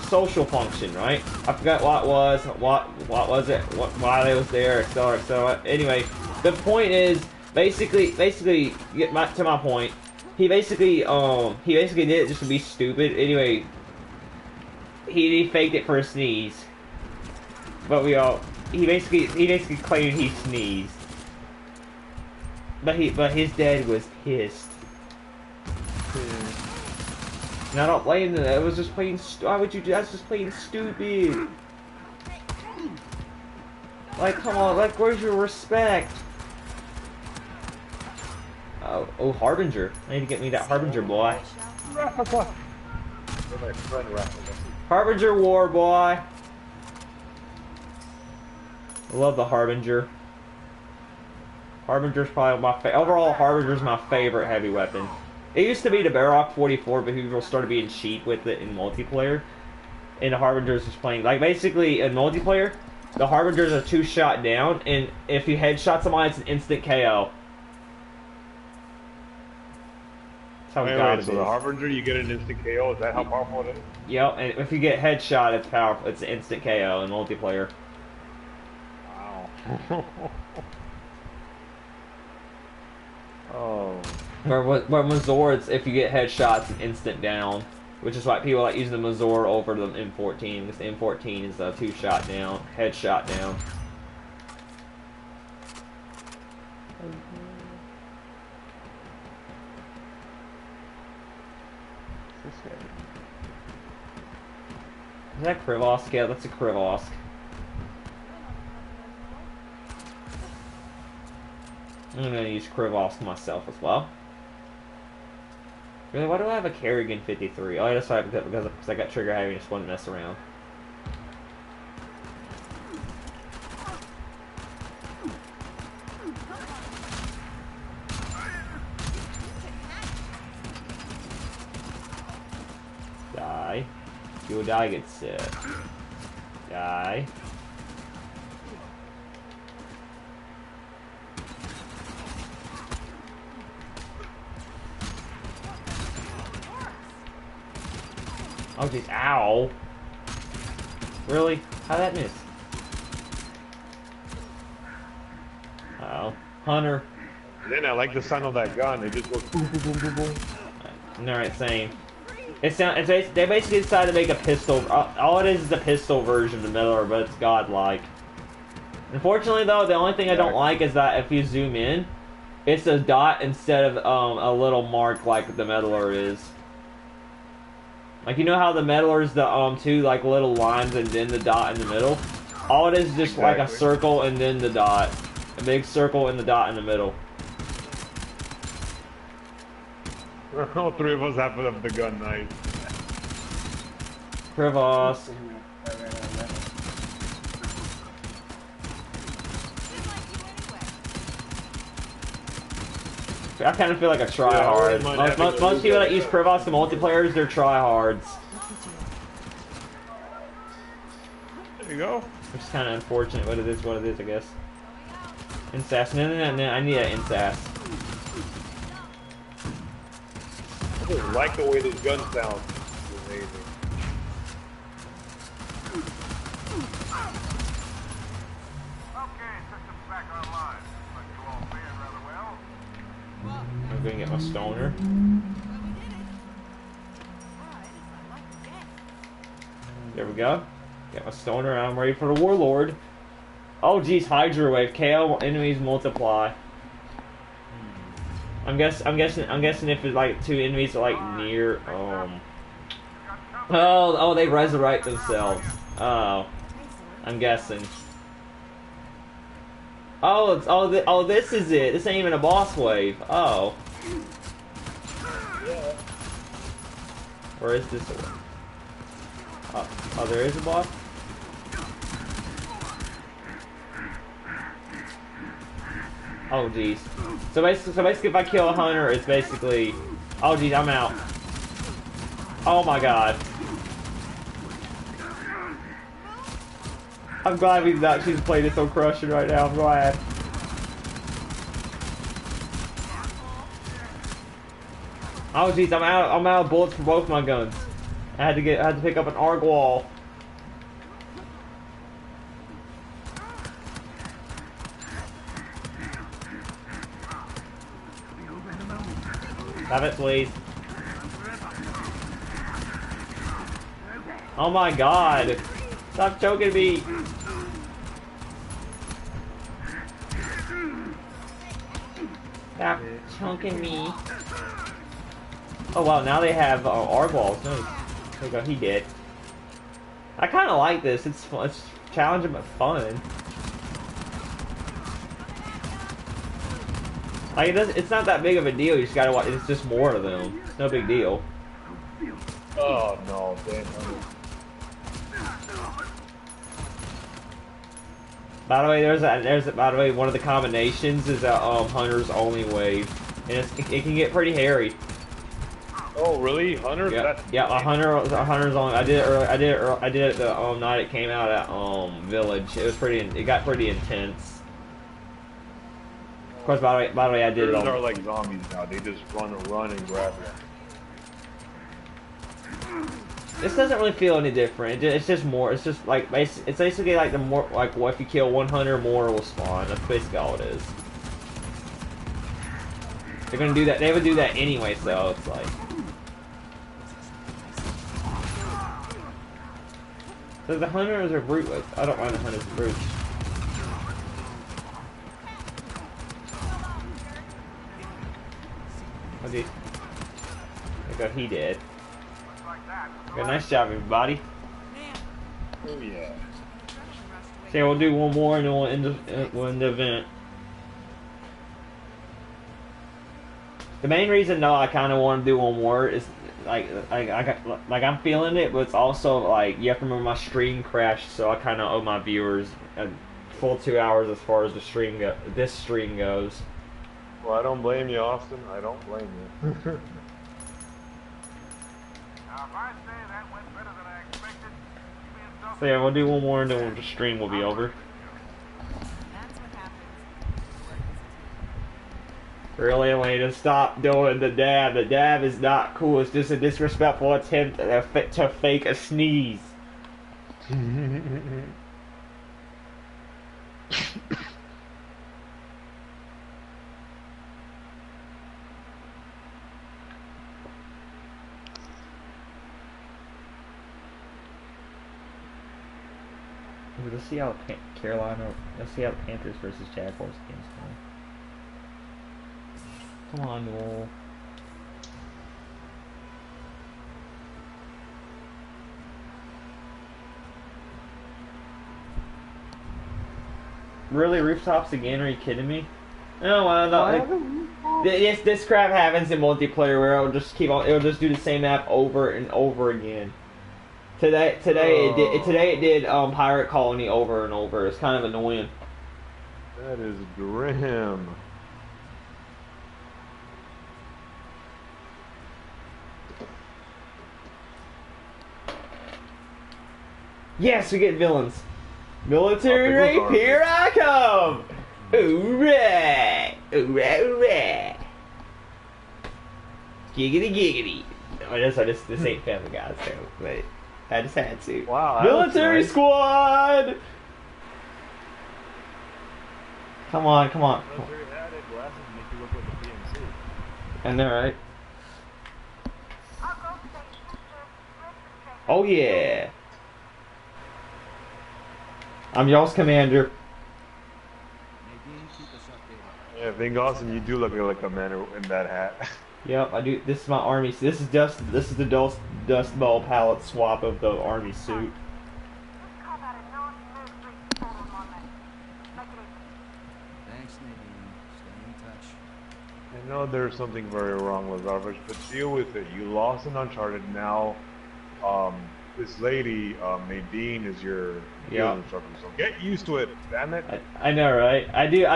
social function, right? I forgot what was it, why it was there, etc., etc. Anyway, the point is basically get back to my point. He basically did it just to be stupid. Anyway, he faked it for a sneeze, but he basically claimed he sneezed, but his dad was pissed. And I don't blame them. It was just plain. Why would you do? That's just plain stupid. Like, come on. Like, where's your respect? Oh, Harbinger. I need to get me that Harbinger boy. Harbinger War, boy. I love the Harbinger. Harbinger's probably my favorite. Overall, Harbinger's my favorite heavy weapon. It used to be the Barrock 44, but people started being cheap with it in multiplayer. And the Harbinger's just playing. Like, basically, in multiplayer, the Harbinger's are 2-shot down, and if you headshot somebody, it's an instant KO. That's how wait, so the Harbinger, you get an instant KO? Is that how powerful it is? Yep, and if you get headshot, it's powerful. It's an instant KO in multiplayer. Wow. Oh. Where Mazor's, if you get headshots, an instant down. Which is why people like using the Mazor over the M14, because the M14 is a 2-shot down, headshot down. Is that Krivosk? Yeah, that's a Krivosk. I'm gonna use Krivosk myself as well. Really, why do I have a Kerrigan 53? Oh, I just have because I got trigger happy and just wanted to mess around. Die. You will die, get sick. Die. Oh jeez, ow. Really? How'd that miss? Uh-oh. Hunter. Then I like the sound of that gun. It just goes boom, boom, boom, boom, boom. Alright, same. They basically decided to make a pistol. All it is a pistol version of the Metal, but it's godlike. Unfortunately, though, the only thing I don't like is that if you zoom in, it's a dot instead of a little mark like the Meddler is. Like, you know how the Meddler is the two like little lines and then the dot in the middle? All it is just like a circle and then the dot. A big circle and the dot in the middle. All three of us have the gun knife. Crevasse. I kind of feel like a tryhard. Most people that use Crevasse in multiplayers, they're tryhards. There you go. Which is kind of unfortunate, but it is what it is, I guess. Incest. No, I need an incest. I just like the way this gun sounds. It's amazing. Okay, system's back online. But you all fared rather well. I'm gonna get my stoner. There we go. Get my stoner. I'm ready for the Warlord. Oh geez, Hydra Wave. KO enemies multiply. I'm guessing if it's like two enemies are like near. Oh, they resurrect themselves. Oh, I'm guessing. Oh, this is it. This ain't even a boss wave. Oh. Or is this one? Oh, there is a boss? Oh, jeez. So basically, if I kill a hunter, it's basically... Oh, jeez, I'm out. Oh, my God. I'm glad we've not she's playing this on Crushing right now. I'm glad. Oh, jeez, I'm out of bullets for both my guns. I had to pick up an arc wall. Have it, please. Oh my God! Stop choking me! Stop choking me! Oh wow! Now they have arc walls. Nice. There you go. He did. I kind of like this. It's fun. It's challenging but fun. Like it's not that big of a deal. You just gotta watch. It's just more of them. It's no big deal. Oh no, damn. By the way, by the way, one of the combinations is a Hunter's only wave, and it can get pretty hairy. Oh really, Hunter? Yeah, a Hunter's only. I did it the night it came out at Village. It was pretty. It got pretty intense. Of course, by the way, I did it on. These are like zombies now. They just run and grab you. This doesn't really feel any different. It's just more. It's just like it's basically like the more like what if you kill 100 more will spawn. That's basically all it is. They're gonna do that. They would do that anyway, so it's like. So the hunters are brute. I don't mind the hunters are brute. Okay. There you go. He did. Good, nice job, everybody. Oh yeah. Okay, we'll do one more and then we'll end the event. The main reason, though, I kind of want to do one more is like I'm feeling it, but it's also like you have to remember my stream crashed, so I kind of owe my viewers a full 2 hours as far as the stream this stream goes. Well, I don't blame you, Austin. I don't blame you. if I say that went better than I expected, you mean So yeah, we'll do one more and then the stream will be over. That's what happens when you work as a team. Really, Elena, stop doing the dab. The dab is not cool. It's just a disrespectful attempt to fake a sneeze. Let's see how let's see how Panthers versus Jaguars games go. Come on, Noel. Really, rooftops again? Are you kidding me? No, no. This crap happens in multiplayer where it'll just it'll just do the same map over and over again. Today it did Pirate Colony over and over. It's kind of annoying. That is grim. Yes, we get villains. Military rape, here I come! Hooray! Hooray, hooray! Giggity, giggity. This ain't Family Guy, so, but I just had to. Wow. Military nice. squad! Come on, come on. Military hat and glasses make you look like a PMC. I know, right? Oh, yeah. I'm y'all's commander. Yeah, Ving Austin, you do look like a man in that hat. Yep, I do. This is my army. This is the dust ball palette swap of the army suit. Thanks, Nadine. Stay in touch. I know there's something very wrong with Zarvish, but deal with it. You lost in Uncharted. Now, this lady, Nadine, is your field instructor. So get used to it. Damn it. I know, right? I do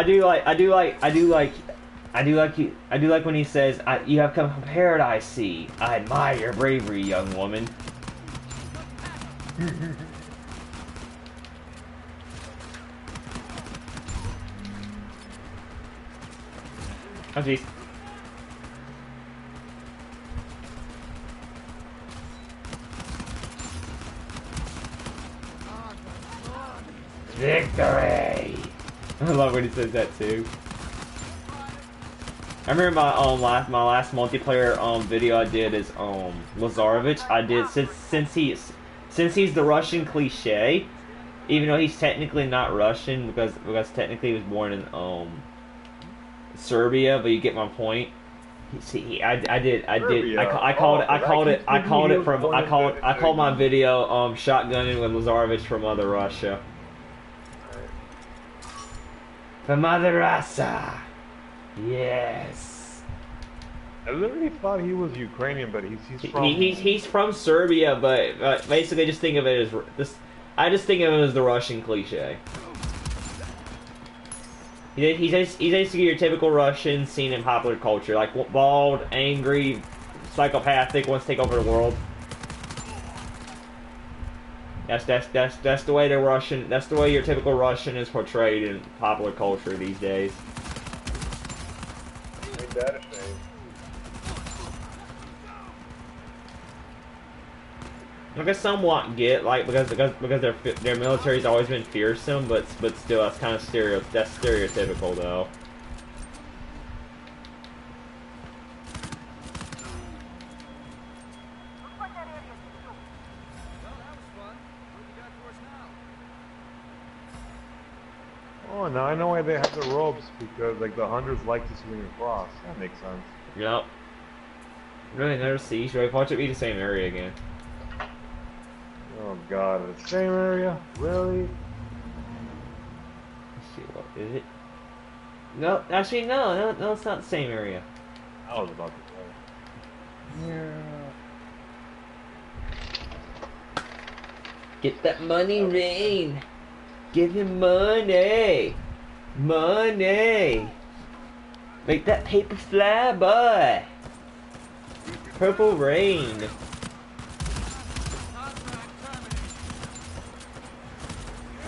like when he says, "You have come from paradise, see. I admire your bravery, young woman." Oh, jeez. Victory! I love when he says that too. I remember my last multiplayer video I did is Lazarevich. I did since he's the Russian cliche, even though he's technically not Russian because technically he was born in Serbia, but you get my point. I called my video shotgunning with Lazarevich from Mother Russia. From Mother Russia. Yes. I literally thought he was Ukrainian, but he's from. He's from Serbia, but basically just think of it as this. I just think of him as the Russian cliche. He's basically your typical Russian seen in popular culture, like bald, angry, psychopathic, wants to take over the world. That's the way the Russian. That's the way your typical Russian is portrayed in popular culture these days. Ain't that a shame? Like I somewhat get because their military's always been fearsome, but still that's kind of stereotypical though. Oh, now I know why they have the ropes, because like the hunters like to swing across. That makes sense. Yep. Really never see. Should I watch it be the same area again? Oh god, the same area? Really? Let's see, what is it? No, actually no, it's not the same area. I was about to say. Yeah. Get that money, Rain. Give him money. Money. Make that paper fly, boy. Purple Rain.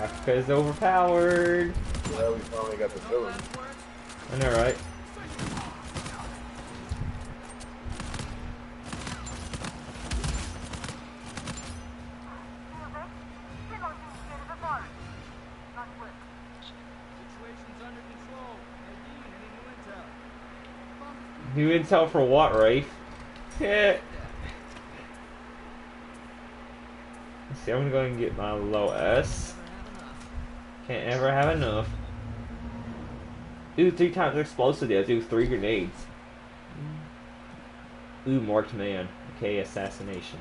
Ravka is overpowered. Yeah, we finally got the villain. I know, right? Situation's under control. Nadine, any new intel? New intel for what, Rafe? Yeah. Let's see, I'm gonna go ahead and get my low S. Can't ever have enough. Ooh, 3 times explosive deals. Ooh, 3 grenades. Ooh, marked man. Okay, assassination.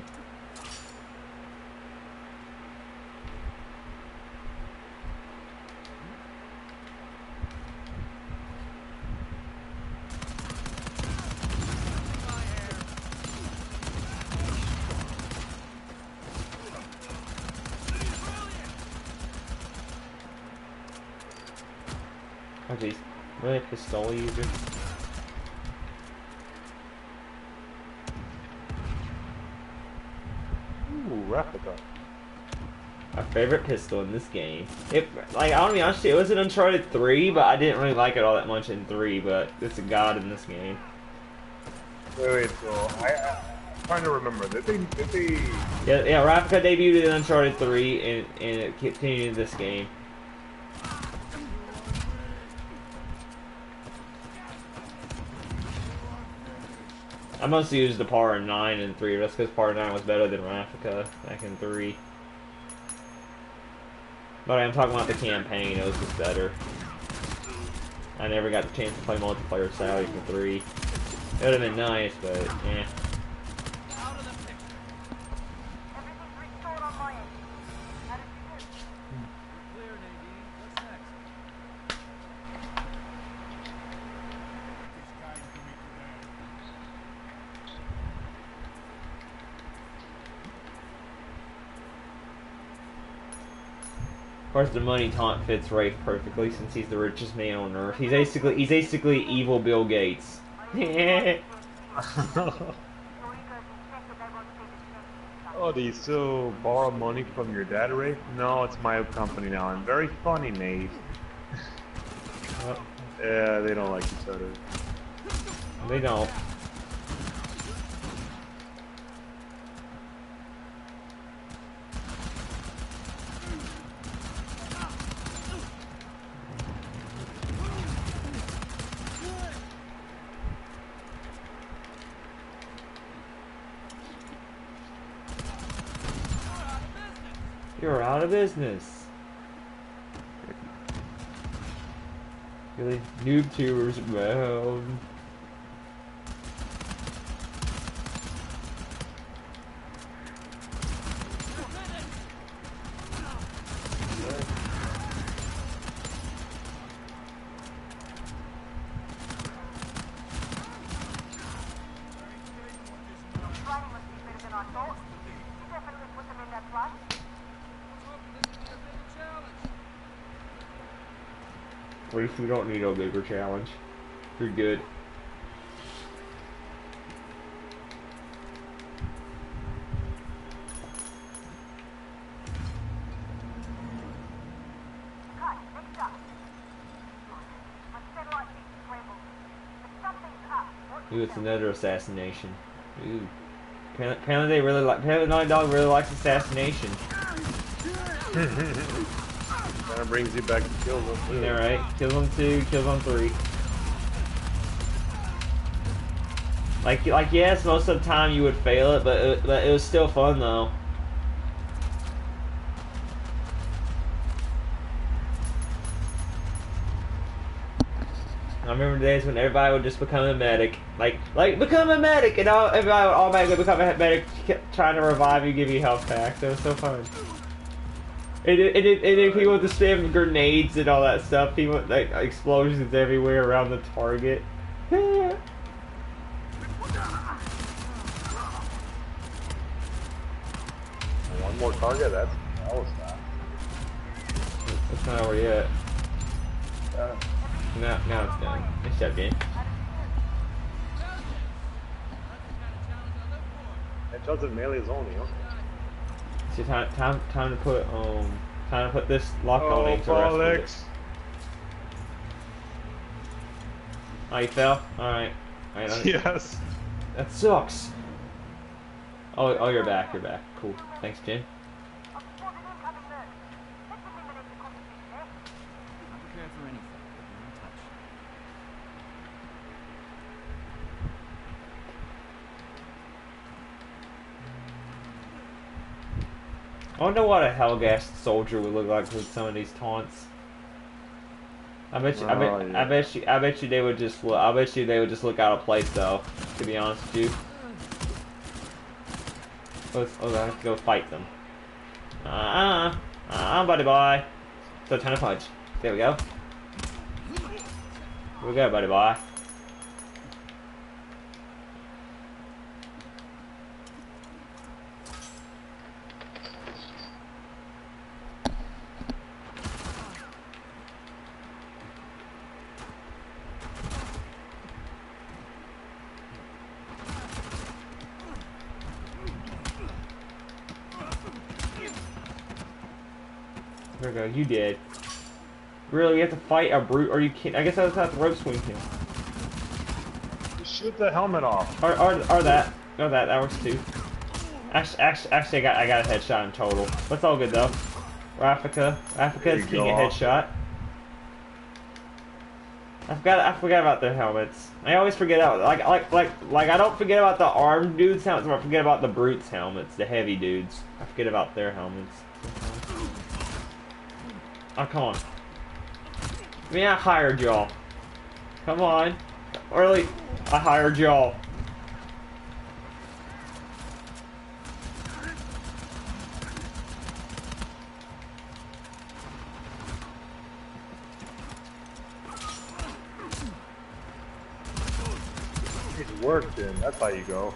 Oh jeez, really pistol user? Ooh, replica. My favorite pistol in this game. It, like, I want to be honest with you, it was in Uncharted 3, but I didn't really like it all that much in 3, but it's a god in this game. Wait, so I'm trying to remember. Did they? Yeah, Ravka debuted in Uncharted 3, and it continued in this game. I mostly used the Par 9 in 3, that's because Par 9 was better than Ravka back in 3. But I'm talking about the campaign, it was just better. I never got the chance to play multiplayer with Sally for 3. It would have been nice, but yeah. Out of the picture. We're clear, Nadine. What's next? This guy to me today. Of course, the money taunt fits Rafe perfectly since he's the richest man on Earth. He's basically evil Bill Gates. Oh, do you still borrow money from your dad, Ray? No, it's my company now. I'm very funny, Nate. Yeah, they don't like each other. They don't. You're out of business. Really? Noob tubers around. Rafe, we don't need a bigger challenge. You're good. Ooh, it's another assassination. Ooh. Apparently they really like. Apparently Naughty Dog really likes assassination. Kind of brings you back to Killzone 2. Yeah, right. Killzone 2, Killzone 3. Like yes, most of the time you would fail it, but it was still fun though. I remember the days when everybody would just become a medic, like become a medic, and everybody would automatically become a medic, trying to revive you, give you health packs. It was so fun. And then people would just spam grenades and all that stuff. People like explosions everywhere around the target. One more target? That was fast. That's not over yet. Now it's done. Nice job, game. Headshots and melees only, huh? So time to put Time to put this lock on Oh, into rest. bollocks. Oh, you fell? Alright. Alright, Yes. that sucks. Oh, you're back. You're back. Cool. Thanks, Jen. I'm prepared for anything. You're in touch. I wonder what a Hellgast soldier would look like with some of these taunts. I bet you, I bet you they would just look. I bet you they would just look out of place, though. To be honest with you. I have to go fight them. Buddy boy. So time to punch. There we go. Here we go, buddy boy. There we go, you did. Really, you have to fight a brute, or you can't. I guess that's how the rope swing him. Just shoot the helmet off. Or that works too. Actually, I got a headshot in total. That's all good though. Rafika is king of headshot. I forgot about their helmets. I always forget out. Like I don't forget about the armed dudes' helmets, but I forget about the brutes' helmets, the heavy dudes. I forget about their helmets. Oh, come on. I mean, I hired y'all. Come on. Really, I hired y'all. It worked, then. That's how you go.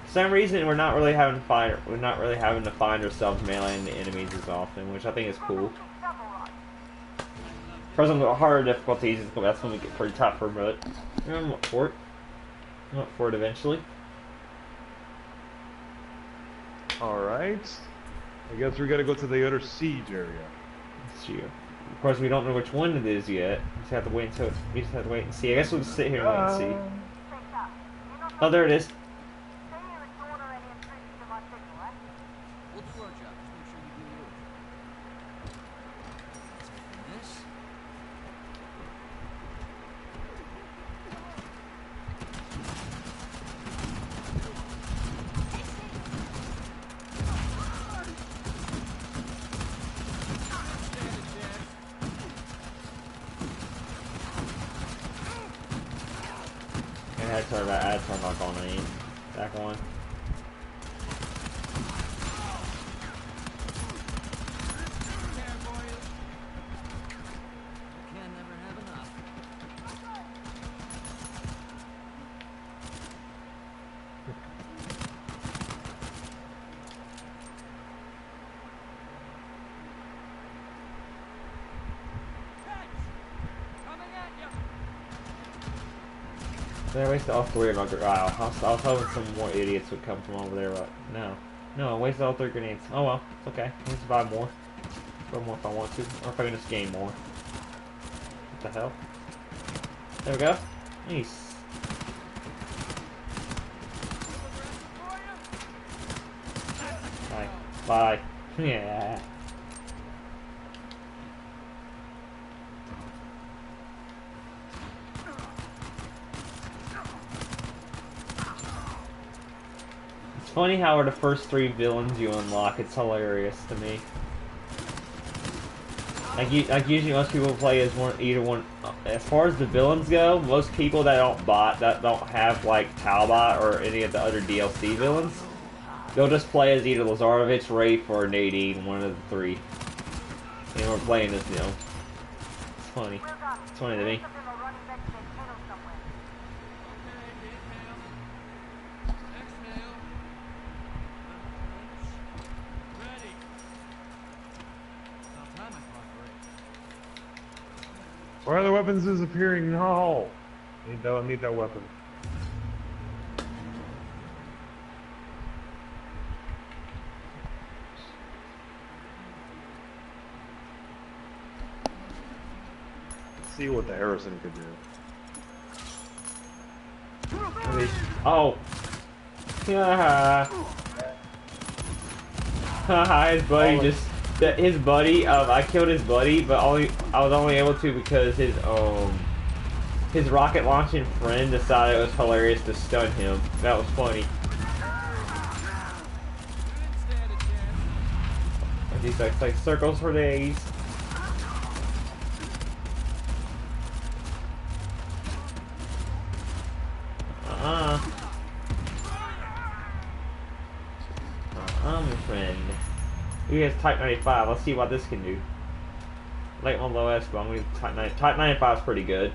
For some reason, we're not really having to find ourselves meleeing the enemies as often, which I think is cool. For some harder difficulties, that's when we get pretty tougher, but I'm up for it. I'm up for it eventually. Alright. I guess we gotta go to the other siege area. Let's see. Of course, we don't know which one it is yet. We just have to wait and see. I guess we'll just sit here and wait and see. Oh, there it is. We'll do our job. Just make sure you do yours. Taking this. I had to turn back on aim. Back on. Can never have enough. Coming at you. Did I waste all three of my grenades? I was hoping some more idiots would come from over there, but no. No, I wasted all 3 grenades. Oh well, it's okay. I can buy more. Buy more if I want to. Or if I can just gain more. What the hell? There we go. Nice. Bye. Bye. Yeah. It's funny how are the first 3 villains you unlock. It's hilarious to me. Like usually most people play as either one. As far as the villains go, most people that don't have like Talbot or any of the other DLC villains, they'll just play as either Lazarevich, Rafe, or Nadine, one of the 3. And we're playing as, you know. It's funny. It's funny to me. Why are the weapons disappearing? No! I need that weapon. see what the Harrison could do. Oh. Haha. His buddy just. His buddy. I killed his buddy, but I was only able to because his rocket launching friend decided it was hilarious to stun him. That was funny. These like circles for days. My friend. He has Type 95. Let's see what this can do. Late on low S, but I'm going to Type 9. Type 95 is pretty good.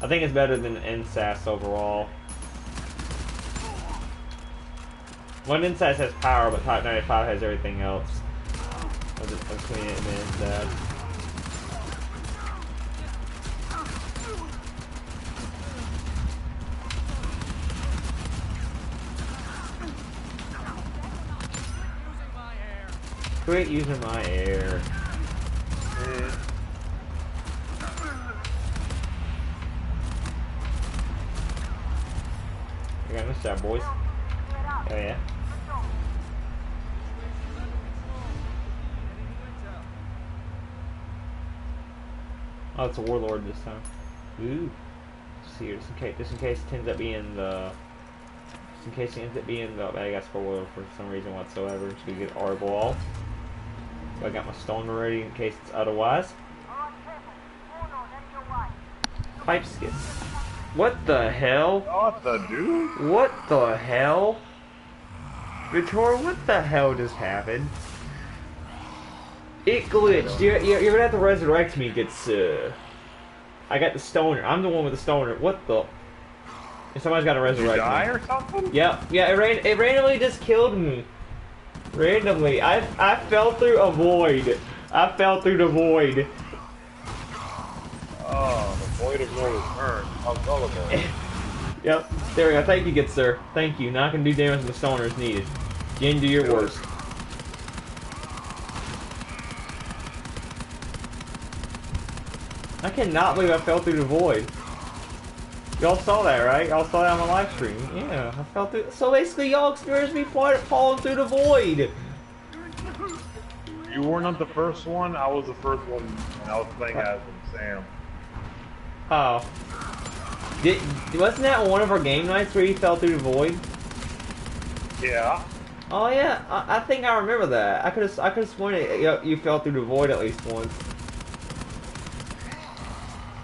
I think it's better than NSAS overall. One NSAS has power, but Type 95 has everything else. Between it and NSAS. Quit using my air. I got this job, boys. Oh yeah. Oh, it's a warlord this time. Ooh. Let's see here, just in case it ends up being the. Just in case it ends up being the. I guess for warlord for some reason whatsoever. Just gonna get R ball. So I got my stone ready in case it's otherwise. Pipe skip. What the hell? What the dude? What the hell? Vitor, what the hell just happened? It glitched. You're gonna have to resurrect me, good sir. I got the stoner. I'm the one with the stoner. What the? Somebody's got to resurrect Did you die me. or something? Yeah, it randomly just killed me. Randomly. I fell through a void. I fell through the void. Oh, the void of no return. How gullible. Yep. There we go. Thank you, good sir. Thank you. Now I can do damage when the stoner is needed. Again, do your worst. I cannot believe I fell through the void. Y'all saw that, right? Y'all saw that on my live stream. Yeah, I fell through. So basically, y'all experienced me falling through the void. You were not the first one. I was the first one, and I was playing as Sam. Oh. Wasn't that one of our game nights where you fell through the void? Yeah. Oh yeah, I think I remember that. I could have sworn you fell through the void at least once.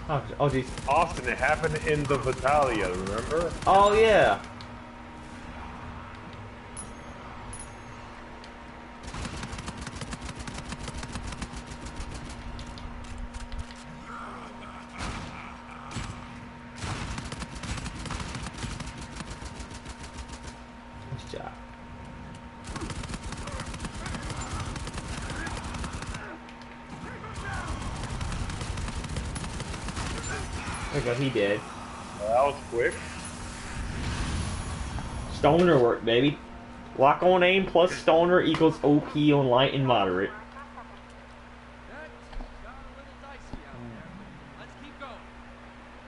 Oh jeez. Austin, it happened in the Vitalia, remember? Oh yeah. Nice job. There we go, he did. That was quick. Stoner work, baby. Lock on aim plus stoner equals OP on light and moderate.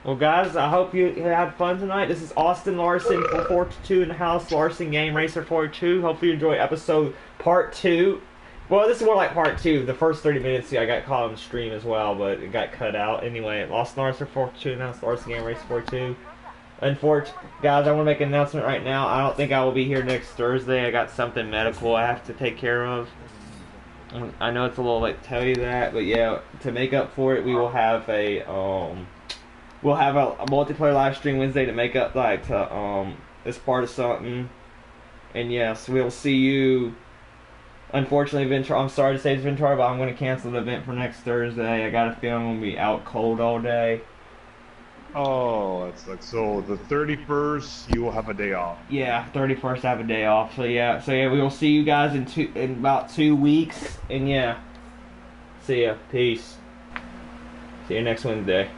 Well, guys, I hope you had fun tonight. This is Austin Larson for 42 in the house, Larson Game Racer 42. Hopefully you enjoy episode part 2. Well, this is more like part 2. The first 30 minutes, I got caught on the stream as well, but it got cut out. Anyway, Austin Larson 42 in the house, Larson Game Racer 42. Unfortunately, guys, I want to make an announcement right now. I don't think I will be here next Thursday. I got something medical I have to take care of. I know it's a little late to tell you that, but yeah, to make up for it, we will have a multiplayer live stream Wednesday to make up as part of something. And yes, we'll see you. Unfortunately, Ventura, I'm sorry to say it's Ventura, but I'm going to cancel the event for next Thursday. I got a feeling I'm going to be out cold all day. Oh, that's like, so the 31st, you will have a day off. Yeah, 31st I have a day off. So yeah, we will see you guys in about 2 weeks. And yeah, see ya. Peace. See you next Wednesday.